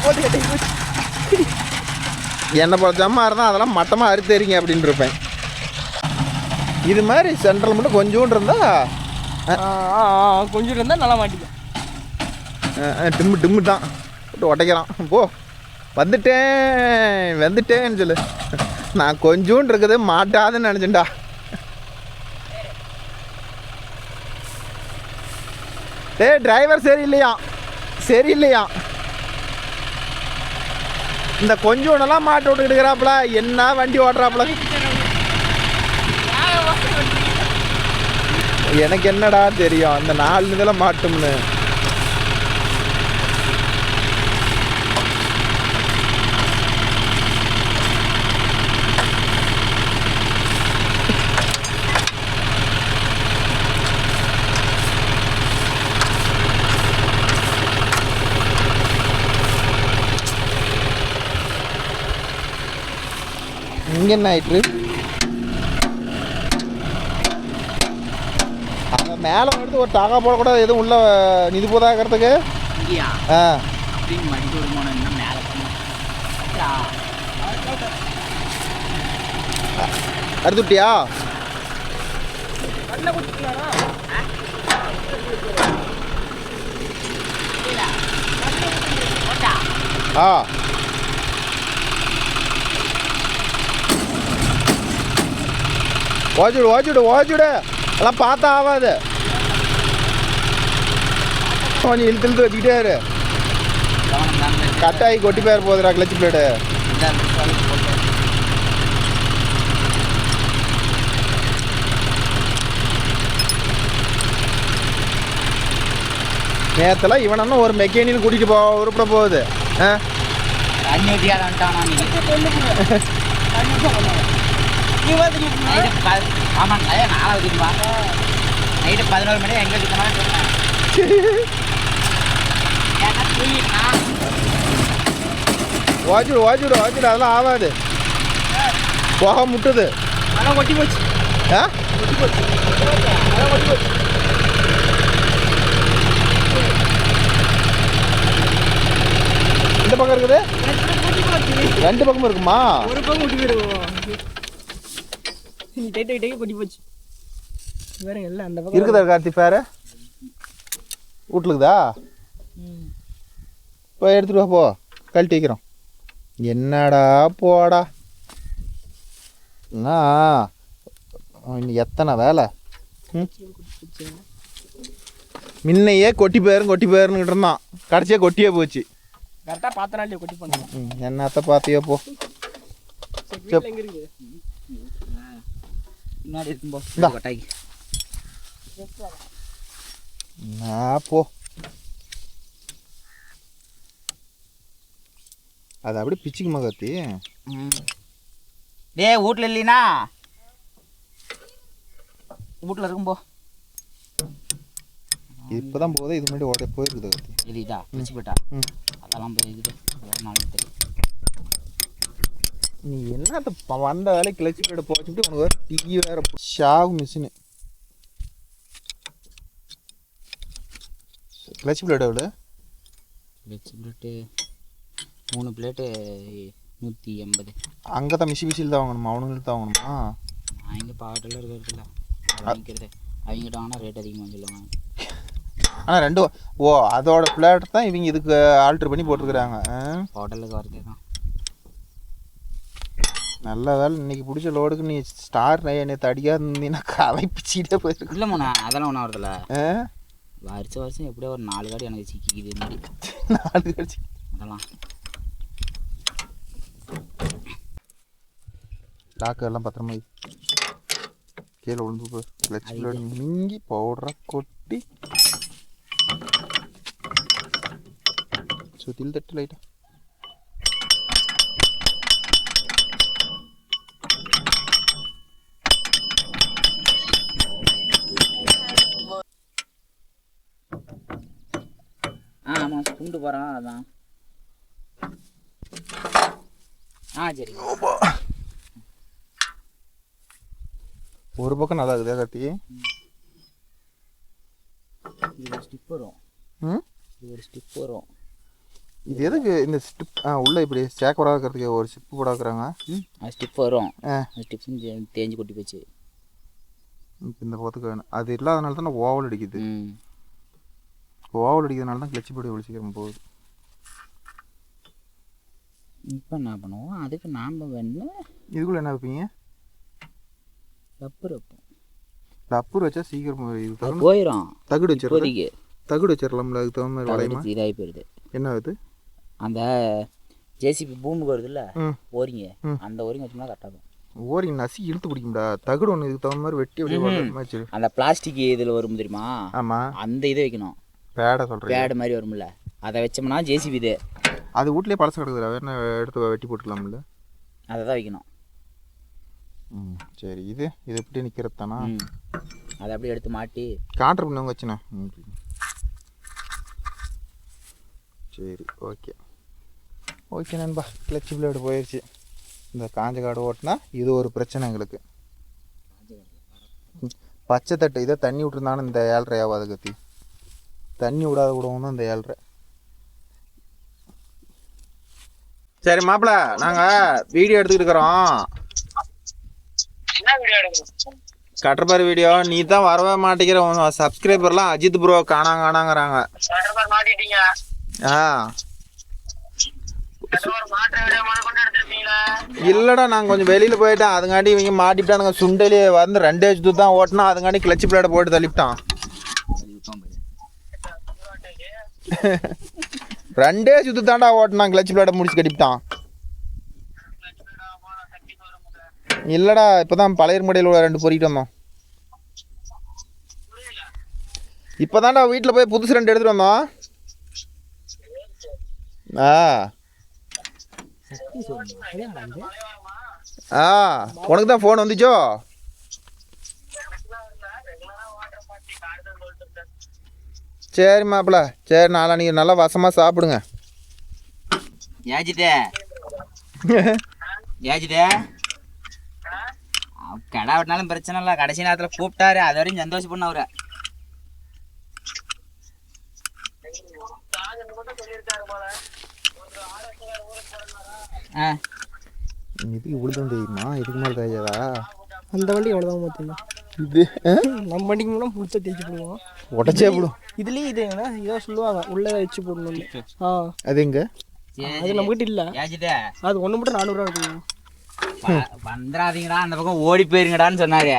போட்டு கட்டி என்னை போல ஜம்மா இருந்தால் அதெல்லாம் மட்டமாக அறுத்தறிங்க அப்படின்னு இருப்பேன். இது மாதிரி சென்ட்ரல் மட்டும் கொஞ்சோண்டு இருந்தால் கொஞ்சம் இருந்தால் நல்லா மாட்டிக்கும். டிம்மு டிம்மு தான் போட்டு உடைக்கிறான். போ வந்துட்டேன்னு சொல்லு. நான் கொஞ்சோண்டு இருக்குது மாட்டாதுன்னு நினச்சேன்டா. டிரைவர் சரி இல்லையா? சரியில்லையா இந்த கொஞ்சோண்டெல்லாம் மாட்டு விட்டு எடுக்கிறாப்புல என்ன வண்டி ஓட்டுறாப்புல எனக்கு என்னடா தெரியும் அந்த 4 இதெல்லாம் மாட்டும்னு இங்கே என்ன ஆயிட்டு அங்கே மேலே எடுத்து ஒரு டாகா போடக்கூடாது எதுவும் உள்ள நிதி போதாக்கிறதுக்கு இங்கேயா ஆ அப்படின்னு மடிக்க விடுமோனா இன்னும் மேலே அறுத்துட்டியா ஆ ஓச்சுடு எல்லாம் பார்த்தா ஆகாது கொஞ்சம் இழுத்து வச்சுக்கிட்டே இரு கட்டாயி கொட்டி பேர் போகுதுடா கிளச்சு பிளேடு நேரத்தில் இவனன்னு ஒரு மெக்கானிக் கூட்டிகிட்டு உருப்பிட போகுது ஆ தண்ணி ஊற்றியாத வந்துட்டானா ஆமாம் அதே 4 இருக்குமா நைட்டு 11 மணி எங்கே சுத்தமாக சொன்னேன் ஓச்சுடு அதெல்லாம் ஆகாது போக முட்டுது அதெல்லாம் கொட்டி போச்சு ஆ கொட்டி போச்சு அதெல்லாம் கொட்டி போச்சு இந்த பக்கம் இருக்குது 2 பக்கமும் இருக்குமா ஒரு பக்கம் கொட்டி போயிடுவோம் நீ டைட்டை கொட்டி போச்சு வேற இல்லை அந்த பக்கம் இருக்குதா கார்த்தி பேர் வீட்லுக்குதா போய் எடுத்துட்டு வா போ கழட்டி வைக்கிறோம் என்னடா போடா இன்னைக்கு எத்தனை வேலை முன்னையே கொட்டி போயிருந்துக்கிட்டு இருந்தான் கடைசியாக கொட்டியே போச்சு கரெக்டாக பார்த்தனாலே கொட்டி பண்ணுவோம் என்னத்த பார்த்தியோ போ எங்கே இருக்குது முன்னாடி இருக்கும்போ இந்தா. கொட்டாய்க்கு போ அது அப்படியே பிச்சுக்குமா கார்த்தி டே வீட்டில் இல்லைனா வீட்டில் இருக்கும்போ இப்போதான் போகுது இது முன்னாடி ஓட போயிருக்குது கார்த்தி இது இதா பிச்சு போட்டா அதெல்லாம் போய் இருக்குது ஒரு நாளைக்கு தெரியும் நீ என்னத்த வந்த வேலைக்கு கிளச்சி போய்ட போச்சுட்டு உனக்கு வேறு டீ வேறு ஷாவு மிஷினு கிளச்சி பிளேட் எவ்வளோ பிளேட்டு 3 பிளேட்டு 180. அங்கே தான் மிஷில் தான் வாங்கணுமா அவனுங்களுக்கு தான் வாங்கணுமா நான் இங்கே பாட்டில் இருக்கிறதில்ல வாங்கிக்கிறது அவங்ககிட்ட வாங்கினா ரேட் அதிகமாக சொல்லுவாங்க ஆனால் 2 ஓ அதோட பிளேட் தான் இவங்க இதுக்கு ஆல்ட்ரு பண்ணி போட்டிருக்கிறாங்க ஹோட்டலுக்கு வரதே தான் நல்ல வேலை இன்னைக்கு பிடிச்ச லோடுக்கு நீ ஸ்டார் நேற்று அடிக்காது இருந்தீங்கன்னா கலை பிச்சுக்கிட்டே போயிருக்கு இல்லைம்மா அதெல்லாம் ஒன்றும் வரதில்ல வருஷம் எப்படியோ ஒரு 4 காடி எனக்கு சிக்கிக்குது மாதிரி 4 கடிச்சு அதெல்லாம் லாக்கு எல்லாம் பத்திரமா கீழே விழுந்து போய் கிளச் பிளேட் மிங்கி பவுடரை கொட்டி சுற்றில் தட்டு லைட்டா ஆமாம் குண்டு போகிறான் அதான் சரி ஒரு பக்கம் நல்லா இருக்குதா கார்த்தி இது ஒரு ஸ்டிப் வரும் இது ஒரு ஸ்டிப் வரும் இது எதுக்கு இந்த ஸ்டிப் உள்ள இப்படி ஸ்டேக் போடாக்கிறதுக்கு ஒரு ஸ்டிப் போடாக்குறாங்க அது ஸ்டிப் வரும் அந்த ஸ்டிப்ஸும் தேஞ்சு கொட்டி போச்சு இந்த பக்கத்துக்கு வேணும் அது இல்லாதனால தான் ஓவல் அடிக்குது ஓவல் அடிக்கிறதுனால தான் கிளச்சி போடி ஒழிச்சிக்கிறோம் போகுது இப்போ என்ன பண்ணுவோம் அதுக்கு நாம் வேணும் இதுக்குள்ளே என்ன வைப்பீங்க ரப்பர் வைப்போம் ரப்பர் வச்சா சீக்கிரம் இது போயிடும் தகுடு வச்சு இப்போதைக்கு தகுடு வச்சிடலாம்ல, அதுக்கு தகுந்த மாதிரி வளையுமா? இதாகி போயிடுது. என்ன இது? அந்த ஜேசிபி பூமுக்கு வருதுல்ல ஓரிங்க, அந்த ஓரிங்க வச்சோம்னா கரெக்டாக இருக்கும். ஓரிங்க நசி இழுத்து பிடிக்கும்டா. தகுடு ஒன்று இதுக்கு தகுந்த மாதிரி வெட்டி அப்படியே அந்த பிளாஸ்டிக் இதில் வரும் தெரியுமா? ஆமாம், அந்த இதை வைக்கணும். பேடை சொல்கிறேன், பேடு மாதிரி வரும்ல, அதை வச்சோம்னா ஜேசிபி இது. அது வீட்லேயே பழசு கிடக்குதுடா, வேணா எடுத்து வெட்டி போட்டுக்கலாம்ல. அதை தான் வைக்கணும். சரி, இது எப்படி நிற்கிறது தானா? அதை அப்படியே எடுத்து மாட்டி கான்ட்ரு பண்ணவங்க வச்சுண்ணே. சரி, ஓகே நண்பா. கிளச்சி பிளேடு போயிடுச்சு. இந்த காஞ்ச காடு ஓட்டினா இது ஒரு பிரச்சனை எங்களுக்கு. பச்சை தட்டு இதை தண்ணி விட்டுருந்தானு இந்த 7.5 ஆகாது கத்தி. தண்ணி விடாத விடவும் தான் இந்த 7.5. சரி மாப்பிள்ள, நாங்கள் வீடியோ எடுத்துக்கிட்டு இருக்கிறோம். கட்டர்பார் வீடியோ. நீ தான் வரவே மாட்டேங்கிற. சப்ஸ்கிரைபர்லாம் அஜித் ப்ரோ காணாங்கிறாங்க. இல்லடா, நாங்கள் கொஞ்சம் வெளியில் போயிட்டோம், அதுங்காட்டி இவங்க மாட்டிவிட்டானுங்க. சுண்டலி வந்து 2 வச்சு தான் ஓட்டினா, அதுங்காட்டி கிளச்சி பிளேடை போட்டு தள்ளிவிட்டான். 2 சுத்து தாண்டா ஓட்டினான், கிளச்சி பிளேடை முடிச்சு கட்டிவிட்டான். இல்லடா, இப்போதான் பழைய முடையில் 2 பொறிக்கிட்டு வந்தோம். இப்போதான்டா வீட்டில் போய் புதுசு 2 எடுத்துகிட்டு வந்தோம். உனக்கு தான் ஃபோன் வந்துச்சோ? சரி மாப்பிள்ள, சரி, நாளா நீங்கள் நல்லா வசமாக சாப்பிடுங்க. ஏஜிதே கடை விட்டாலும் பிரச்சனை இல்லை, கடைசி நேரத்தில் கூப்பிட்டாரு, அது வரையும் சந்தோஷப்படணும் அவரை. இதுக்கு இவ்வளோதான் தெரியுமா? இதுக்கு மேலே தெரியாதா? அந்த வண்டி எவ்வளோதான் பார்த்தீங்களா? இது நம்ம வண்டிக்கு மூலம் புதுசாக தேய்ச்சி போடுவோம், உடச்சே போடும். இதுலேயும் இது என்ன இதோ சொல்லுவாங்க, உள்ளே வச்சு போடணும். அது எங்க? அது நம்மகிட்ட இல்லை. அது ஒன்று மட்டும் 400 ரூபா இருக்குங்க. வந்துடாதீங்கடா, அந்த பக்கம் ஓடி போயிருங்கடான்னு சொன்னாரு.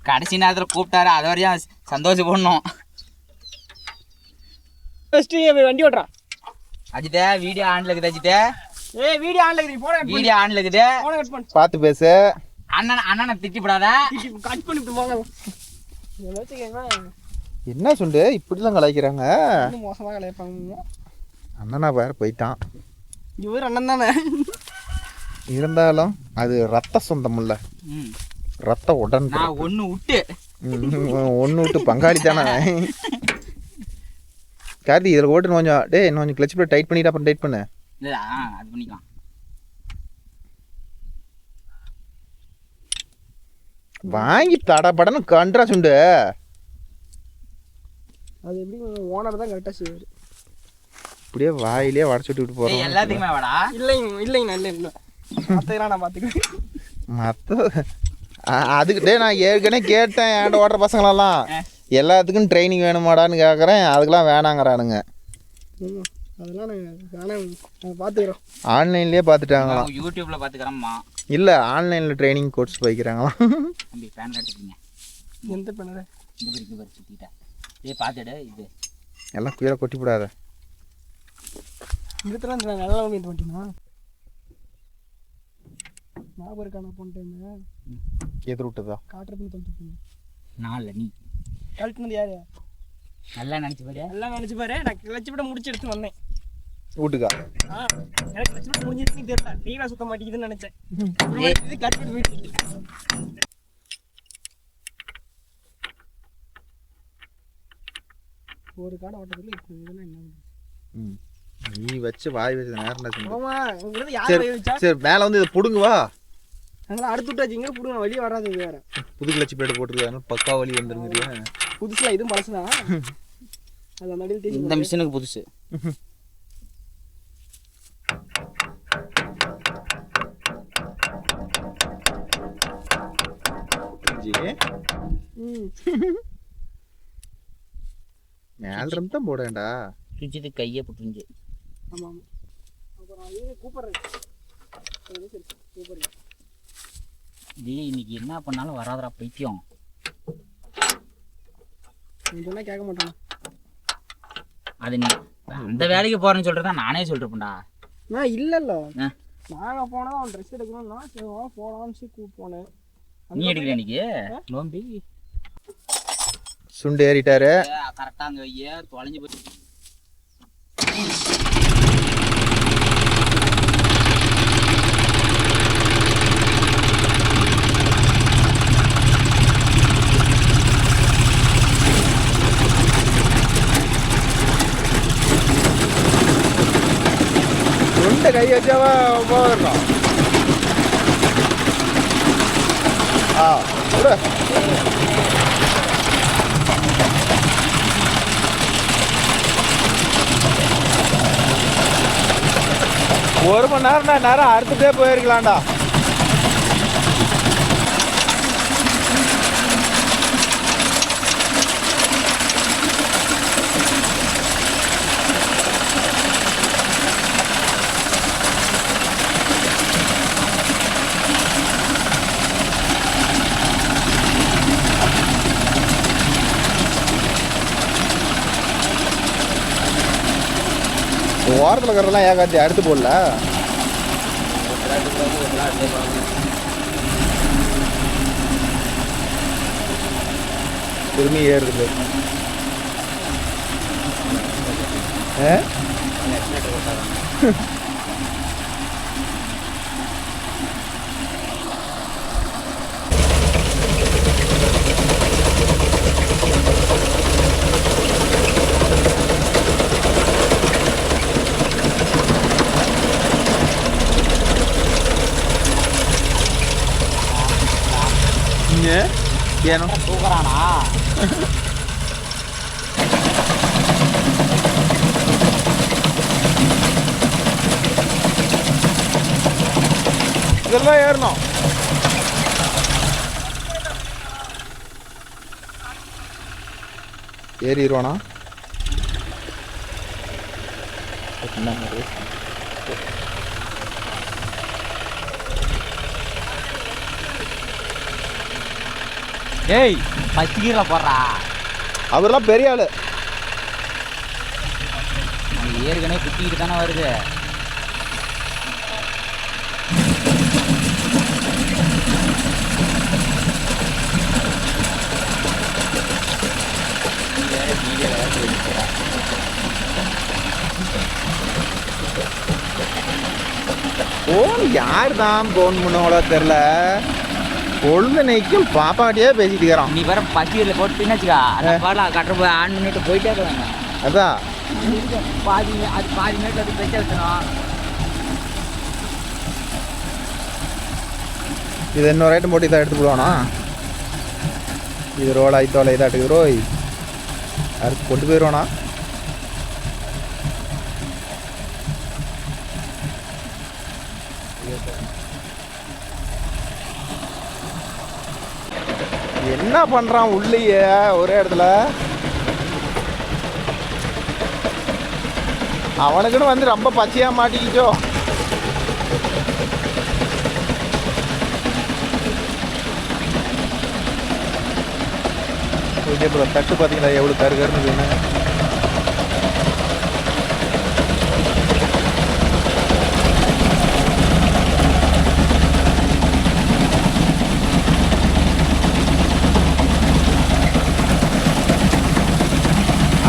கடைசி நேரத்தில் கூப்பிட்டாரு, அது வரையும் சந்தோஷப்படணும். ஃபஸ்ட்டு வண்டி ஓட்டுறான். அஜிதே வீடியோ ஆன்ல இருக்குது. அஜிதே வீடியோ ஆன்ல இருக்குது, போன வீடியோ ஆன்ல இருக்குது, போன கட் பண்ணு. பார்த்து பேசு. அண்ணனை திட்டிப்படாத, கட் பண்ணிட்டு போங்க. என்ன சுண்டு இப்படிலாம் கலாய்க்கிறாங்க? மோசமாக கலாய்ப்பாங்க. அண்ணனா வேற போயிட்டான். இவர் அண்ணன் தானே இருந்தாலும் அது ரத்த சொந்தம் இல்ல, ரத்த உடன். நான் ஒன்று விட்டு பங்காளி தானே. கார்த்தி, இதில் ஓட்டு கொஞ்சம் இன்னும் கொஞ்சம் கிளச் பிளேட் டைட் பண்ணிட்டு அப்புறம் டைட் பண்ணு. அது பண்ணிக்கலாம். வாங்கி தடப்படன்னு கன்றா சுண்டு. அது எப்படி ஓனர் தான் கரெக்டாக செய்வார். இப்படியே வாயிலே வடச்சு விட்டு போகிறோம். எல்லாத்துக்குமே வாடா. இல்லைங்கண்ணா, இல்லை மற்றதெல்லாம் நான் பார்த்துக்கிறேன். அதுக்கிட்டே நான் ஏற்கனவே கேட்டேன், என்கிட்ட ஓட்டுற பசங்களெல்லாம் எல்லாத்துக்கும் ட்ரைனிங் வேணுமாடான்னு கேட்குறேன். அதுக்கெலாம் வேணாங்கிறானுங்க. அதெல்லாம் நாங்கள் பார்த்துக்கிறோம். ஆன்லைன்லேயே பார்த்துட்டாங்களாம், யூடியூப்ல பார்த்துக்கிறோம்மா. இல்லை, ஆன்லைனில் ட்ரைனிங் கோர்ஸ் போய்க்கிறாங்களாம். தம்பி பேன் எடுத்துக்கிங்க. எந்த பேனு? இங்கே பாரு சுற்றிட்டேன். இதே பார்த்துடு. இது எல்லாம் கீழே கொட்டி விடாத. இதுல நல்லா இது பண்ணிட்டீங்கன்னா ஞாபகம் இருக்கா? நான் போன டைம் எதிர் விட்டதா காட்டுறதுன்னு சொல்லிட்டு நாளில் நீ கழட்டினது யாரு? நல்லா நினச்சி பாரு. நான் கிளச்சி விட முடிச்சு எடுத்து வந்தேன் வீட்டுக்கா. எனக்கு கிளச்சி விட முடிஞ்சிருக்குன்னு தெரியல, நீங்களா சுத்த மாட்டேங்குதுன்னு நினைச்சேன். கழட்டி வீட்டு ஒரு காடை ஓட்டத்துல இப்போ இதெல்லாம் என்ன? நீ வச்சு வாய் வச்ச நேரம். ஆமா, உங்களுக்கு யார் வச்சா? சரி, மேலே வந்து இதை பிடுங்குவா. அதெல்லாம் அடுத்து விட்டாச்சிங்க, பிடுங்க, வெளியே வராது. இது வேற புது கிளச்சி பிளேட் போட்டுருக்காங்க, பக்கா வலி வந்துருங்க. புதுசுல இதுவும் பழசுதான். அது அந்த அடியில் இந்த மிஷினுக்கு புதுசு. மேலிருந்து தான் போடேன்டா. சுவிட்சு கையை புட்டுருந்துச்சு. ஆமாம் ஆமாம். அப்புறம் இது கூப்பிட்றேன். டேய் இன்னைக்கு என்ன பண்ணாலும் வராதரா பைத்தியம். நீ சொன்னா கேட்க மாட்டானா? அது நீ அந்த வேலைக்கு போறேன்னு சொல்றதா நானே சொல்லிருப்பேன்டா. நான் இல்லைல்ல, நாங்கள் போனால் அவன் ட்ரெஸ் எடுக்கணும்னா சரி போகலான்னு போனேன். நீ எடுக்கல இன்னைக்கு நோம்பி சுண்டு ஏறிட்டாரு. கரெக்டாக அங்கே வைய தொலைஞ்சு போய் சுண்டு கை வச்சாவா போயிடணும். விடு. ஒரு மணி நேரம் அறுத்துட்டே போயிருக்கலாம்டா. ஓரத்தில் இருக்கிறதெல்லாம் ஏகாத்தி அடுத்து போடல. திரும்பி ஏறுது. ಏನು தூக்குறானா? இதெல்லாம் ஏறணும். ஏறிடுவானா? ஏய் பச்சிக்கீரில் போடுறா. அவரெல்லாம் பெரிய ஆளு. அங்கே ஏற்கனவே குத்திக்கிட்டு தானே வருது. ஃபோன் யார் தான் ஃபோன் பண்ணுவாங்களோ தெரில. பொழுது நைக்கும் பாப்பாட்டியே பேசிட்டு இருக்கிறான். நீ வர பச்சிக்கீரில் போட்டுன்னு வச்சுக்கா, அந்த பாடலாம் கட்டுற போய் ஆன் பண்ணிட்டு போயிட்டே இருக்காங்க. அதான் பாதி மினிட் அது பேச்ச வச்சணும். இது இன்னொரு ஐட்டம் போட்டு இதை எடுத்து போடுவானா? இது ரோல் ஆயித்தோலை இதாட்டுக்கு ரோய் யாருக்கு கொண்டு போயிடுவானா? என்ன பண்றான் உள்ளேயே ஒரே இடத்துல? அவனுக்குன்னு வந்து ரொம்ப பச்சையா மாட்டிக்கிச்சோ. தட்டு பார்த்தீங்களா எவ்வளோ கருகருன்னு வேணும்.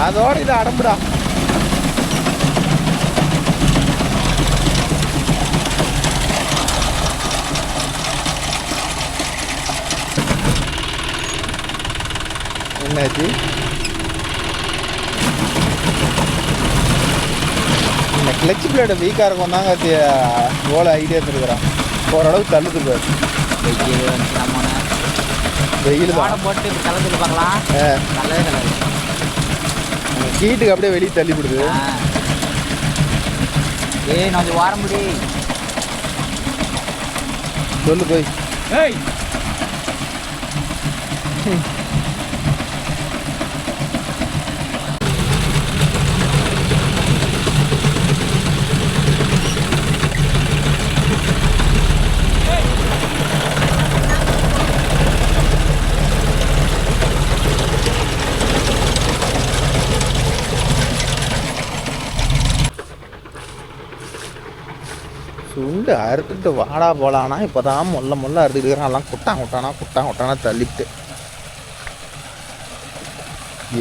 அதோட இதை அடம்புடா. என்னாச்சு? இந்த கிளச் பிளேடு வீக்காக இருக்கும் தாங்க ஓலை ஐடியா இருக்கிறான். ஓரளவுக்கு தள்ளுது பாரு. வெயில் தான் போட்டு கலந்துட்டு பார்க்கலாம். நல்லதே கலந்து ஹீட்டுக்கு அப்படியே வெளியே தள்ளி விடுது. ஏய் நான் கொஞ்சம் வாரம் முடி சொல்லு போய். ஏய் சுண்டு அறுத்துட்டு வாடா போலான்னா இப்போ தான் மொல்ல அறுத்துக்கிட்டு எல்லாம் குட்டானா தள்ளிட்டு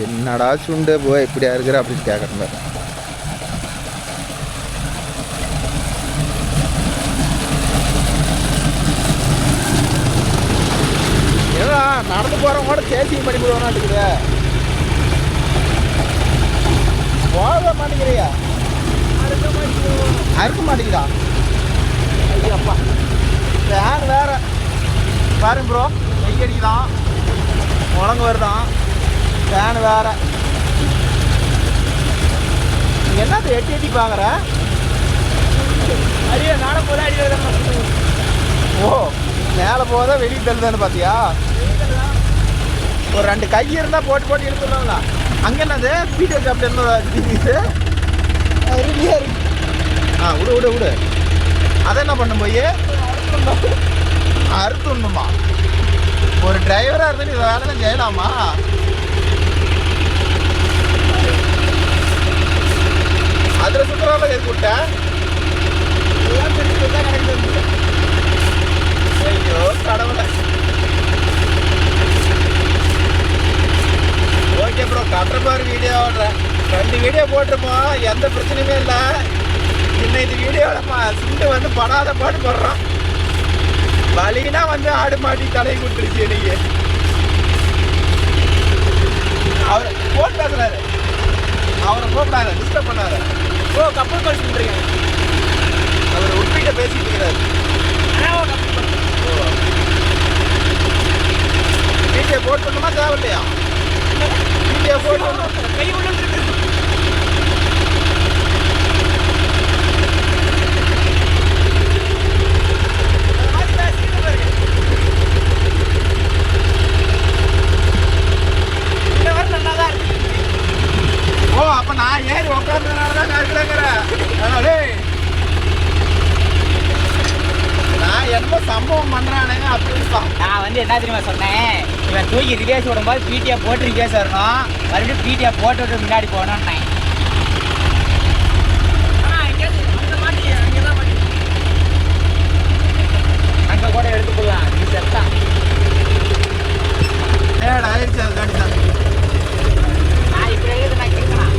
என்னடா சுண்டு போய் இப்படியா இருக்கிற அப்படின்னு கேட்குறேன். ஏதா நடந்து போகிறவங்க கூட சேசிங் பண்ணி போடுவானாட்டுக்குது. போக மாட்டேங்கிறியா? அறுக்க மாட்டேங்குதா? ஐயப்பா ஃபேன் வேற பாருங்க ப்ரோ, வெயில் அடிக்குதான், முழங்கு வருதான், ஃபேன் வேற. என்னது எட்டி பார்க்குற? அடியே நானும் போல அடி. ஓ மேலே போதா வெளியே தள்ளுதான்னு பார்த்தியா? ஒரு 2 கை இருந்தால் போட்டு எடுத்துடலாம்ல. அங்கே என்னது வீடியோ சாப்பிட்டு என்ன ரெடியாக இருக்கு. விடு அதை என்ன பண்ணும் போய் அறுத்துணுமா? ஒரு டிரைவராக இருந்து இதை வேலை செய்யலாமா? அதில் சுற்றுலாவில் எதுக்கு விட்டேன்? எல்லாம் தெரிஞ்சு தான் கிடைக்குது. ஐயோ கடவுளை. ஓகே ப்ரோ, கட்டுற மாதிரி வீடியோ ஓடுறேன். 2 வீடியோ போட்டிருப்போம், எந்த பிரச்சனையுமே இல்லை. இன்னைக்கு வீடியோவில் சுண்டு வந்து படாத பாடு போடுறோம். வலினா வந்து ஆடு மாட்டி தலையை கொடுத்துருச்சு. இன்னைக்கு அவர் போன் பேசுறாரு, அவரை கூப்பிடாத, டிஸ்டர்ப் பண்ணாரு. ஓ கப்பல் கால் பண்ணுறீங்க? அவர் உண்மையிட்ட பேசிட்டு இருக்கிறாரு. வீடியோ போட் பண்ணுமா தேவையில்லையா? வீடியோ போட் பண்ணும் கை உள்ள இருக்கு. ஓ அப்ப நான் ஏறி உட்கார்ந்ததுனாலதான் கேட்கலங்கிறேன். நான் என்ன சம்பவம் பண்றானே அப்படின்னு நான் வந்து என்ன தெரியுமா சொன்னேன், இவன் தூக்கி ரிவேஸ் விடும்போது பிடிஏ போட்டு ரிவேஸ் வரணும், மறுபடியும் பிடிஏ போட்டு விட்டு முன்னாடி போகணும்னேன். அங்கே கூட எடுத்துக்கலாம். நீ செத்தான் ஆயிடுச்சு. அது காட்டி தான் நான் இப்படி எழுது நான் கேட்கலாம்.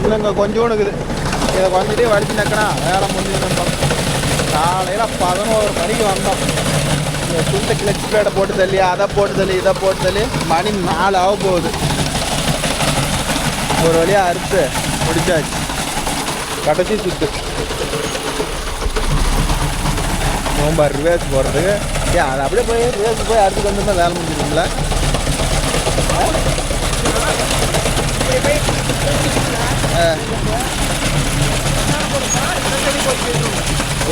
இல்லைங்க கொஞ்சோண்டு இருக்குது. இதை கொஞ்சிட்டே வடிச்சு நக்கினா வேலை முடிஞ்சுருந்தோம். காலையில் 11 மணிக்கு வந்தோம். இந்த சுண்டை கிளச் பேடை போட்டு தள்ளி, அதை போட்டு தள்ளி, இதை போட்டு தள்ளி மணி 4 ஆக போகுது. ஒரு வழியாக அறுத்து முடிச்சாச்சு. கடைசி சுத்து ரொம்ப ரிவேஸ் போகிறதுக்கு. ஏன் அது அப்படியே போய் ரிவேஸ் போய் அறுத்துட்டு வந்துருந்தா வேலை முடிஞ்சிருக்குங்களா?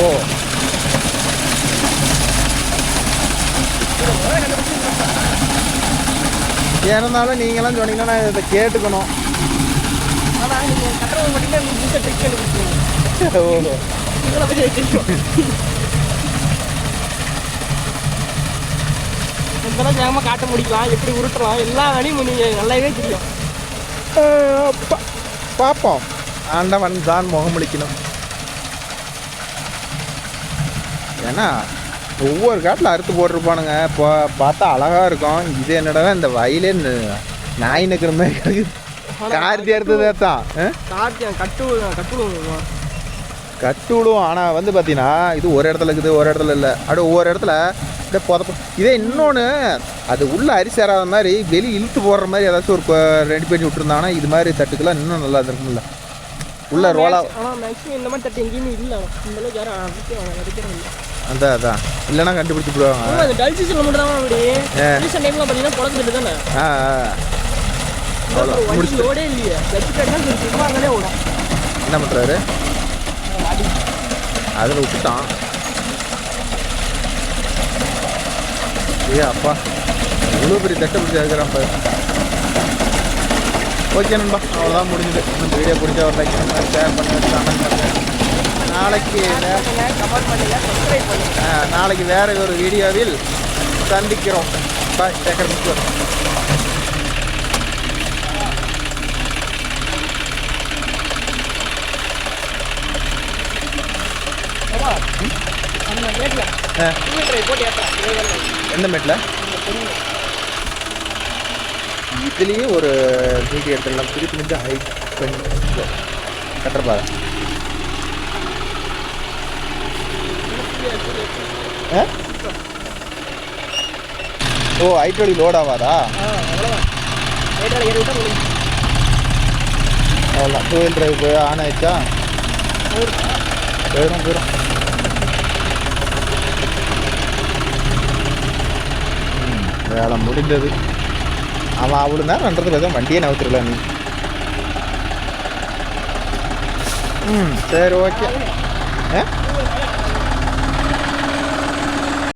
ஓ ஏன்னாலும் நீங்களாம் சொன்னீங்கன்னா நான் இதை கேட்டுக்கணும். ஆனால் நீங்கள் கட்டுறவங்க மட்டும்தான் புதுசாக ட்ரிக் கண்டுபிடிச்சிருக்கீங்க. ஓ இதெல்லாம் பற்றி வச்சுருக்கோம். இதெல்லாம் வேகமாக காட்ட முடிக்கலாம், எப்படி உருட்டலாம், எல்லா வேலையும் நீங்கள் நல்லாவே தெரியும். பார்ப்போம். ஆண்டவன் தான் முகமுழிக்கணும். ஏன்னா ஒவ்வொரு காட்டில் அறுத்து போட்டிருப்பானுங்க. இப்போ பார்த்தா அழகாக இருக்கும். இது என்னடா இந்த வயலே நாய் நிற்கிற மாதிரி இருக்குது. கார்த்தி அறுத்ததே தான் கட்டு விடுவோம். ஆனால் வந்து பார்த்தீங்கன்னா இது ஒரு இடத்துல இருக்குது, ஒரு இடத்துல இல்லை. அப்படியே ஒவ்வொரு இடத்துல அப்படியே புதப்ப. இதே இன்னொன்று அது உள்ளே அரிசி சேராத மாதிரி வெளியே இழுத்து போடுற மாதிரி ஏதாச்சும் ஒரு ரெடி பண்ணி விட்டுருந்தாங்கன்னா இது மாதிரி தட்டுக்கெல்லாம் இன்னும் நல்லா இருந்திருக்கும்ல. உள்ள ரோலா. ஆனால் மேக்ஸிமம் இந்த மாதிரி தட்டு எங்கேயுமே இல்லை. இந்த அளவுக்கு யாரும் அடிக்கிறாங்க இல்லை. அதான் இல்லைன்னா கண்டுபிடிச்சி போடுவாங்க. அந்த டல் சீசனில் மட்டும் தான் அப்படி ரீசன் டைம்லாம் பார்த்தீங்கன்னா குழந்தைட்டு தானே லோடே இல்லையே. வச்சுட்டாங்கன்னா ஓடும். என்ன பண்ணுறாரு? அதில் விட்டுட்டான். ஏ அப்பா இவ்வளோ பெரிய தட்டை பிடிச்சி இருக்கிறான் பாரு. ஓகே நண்பா, அவ்வளோதான் முடிஞ்சுது. இந்த வீடியோ பிடிச்சா ஒரு லைக் பண்ணுங்கள், ஷேர் பண்ணுங்கள், நாளைக்கு நாளைக்கு வேற ஒரு வீடியோவில் சந்திக்கிறோம். பாய். டேக்கர் எந்த மேட்டில் இதுலேயே ஒரு வீடியோ எடுத்துடலாம். திருப்பி வந்து ஹைட் பண்ணி கட்டுறப்பாரு. ஓ ஐட்டோடி லோட் ஆகாதா? அவ்வளோதான். 2 வீல் டிரைவ் போய் ஆன் ஆயிடுச்சா? போயிடும். வேலை முடிந்தது. அவன் அவ்வளோ நேரம் பண்ணுறது எதுவும் வண்டியே நவுத்துருல நீ. சரி ஓகே.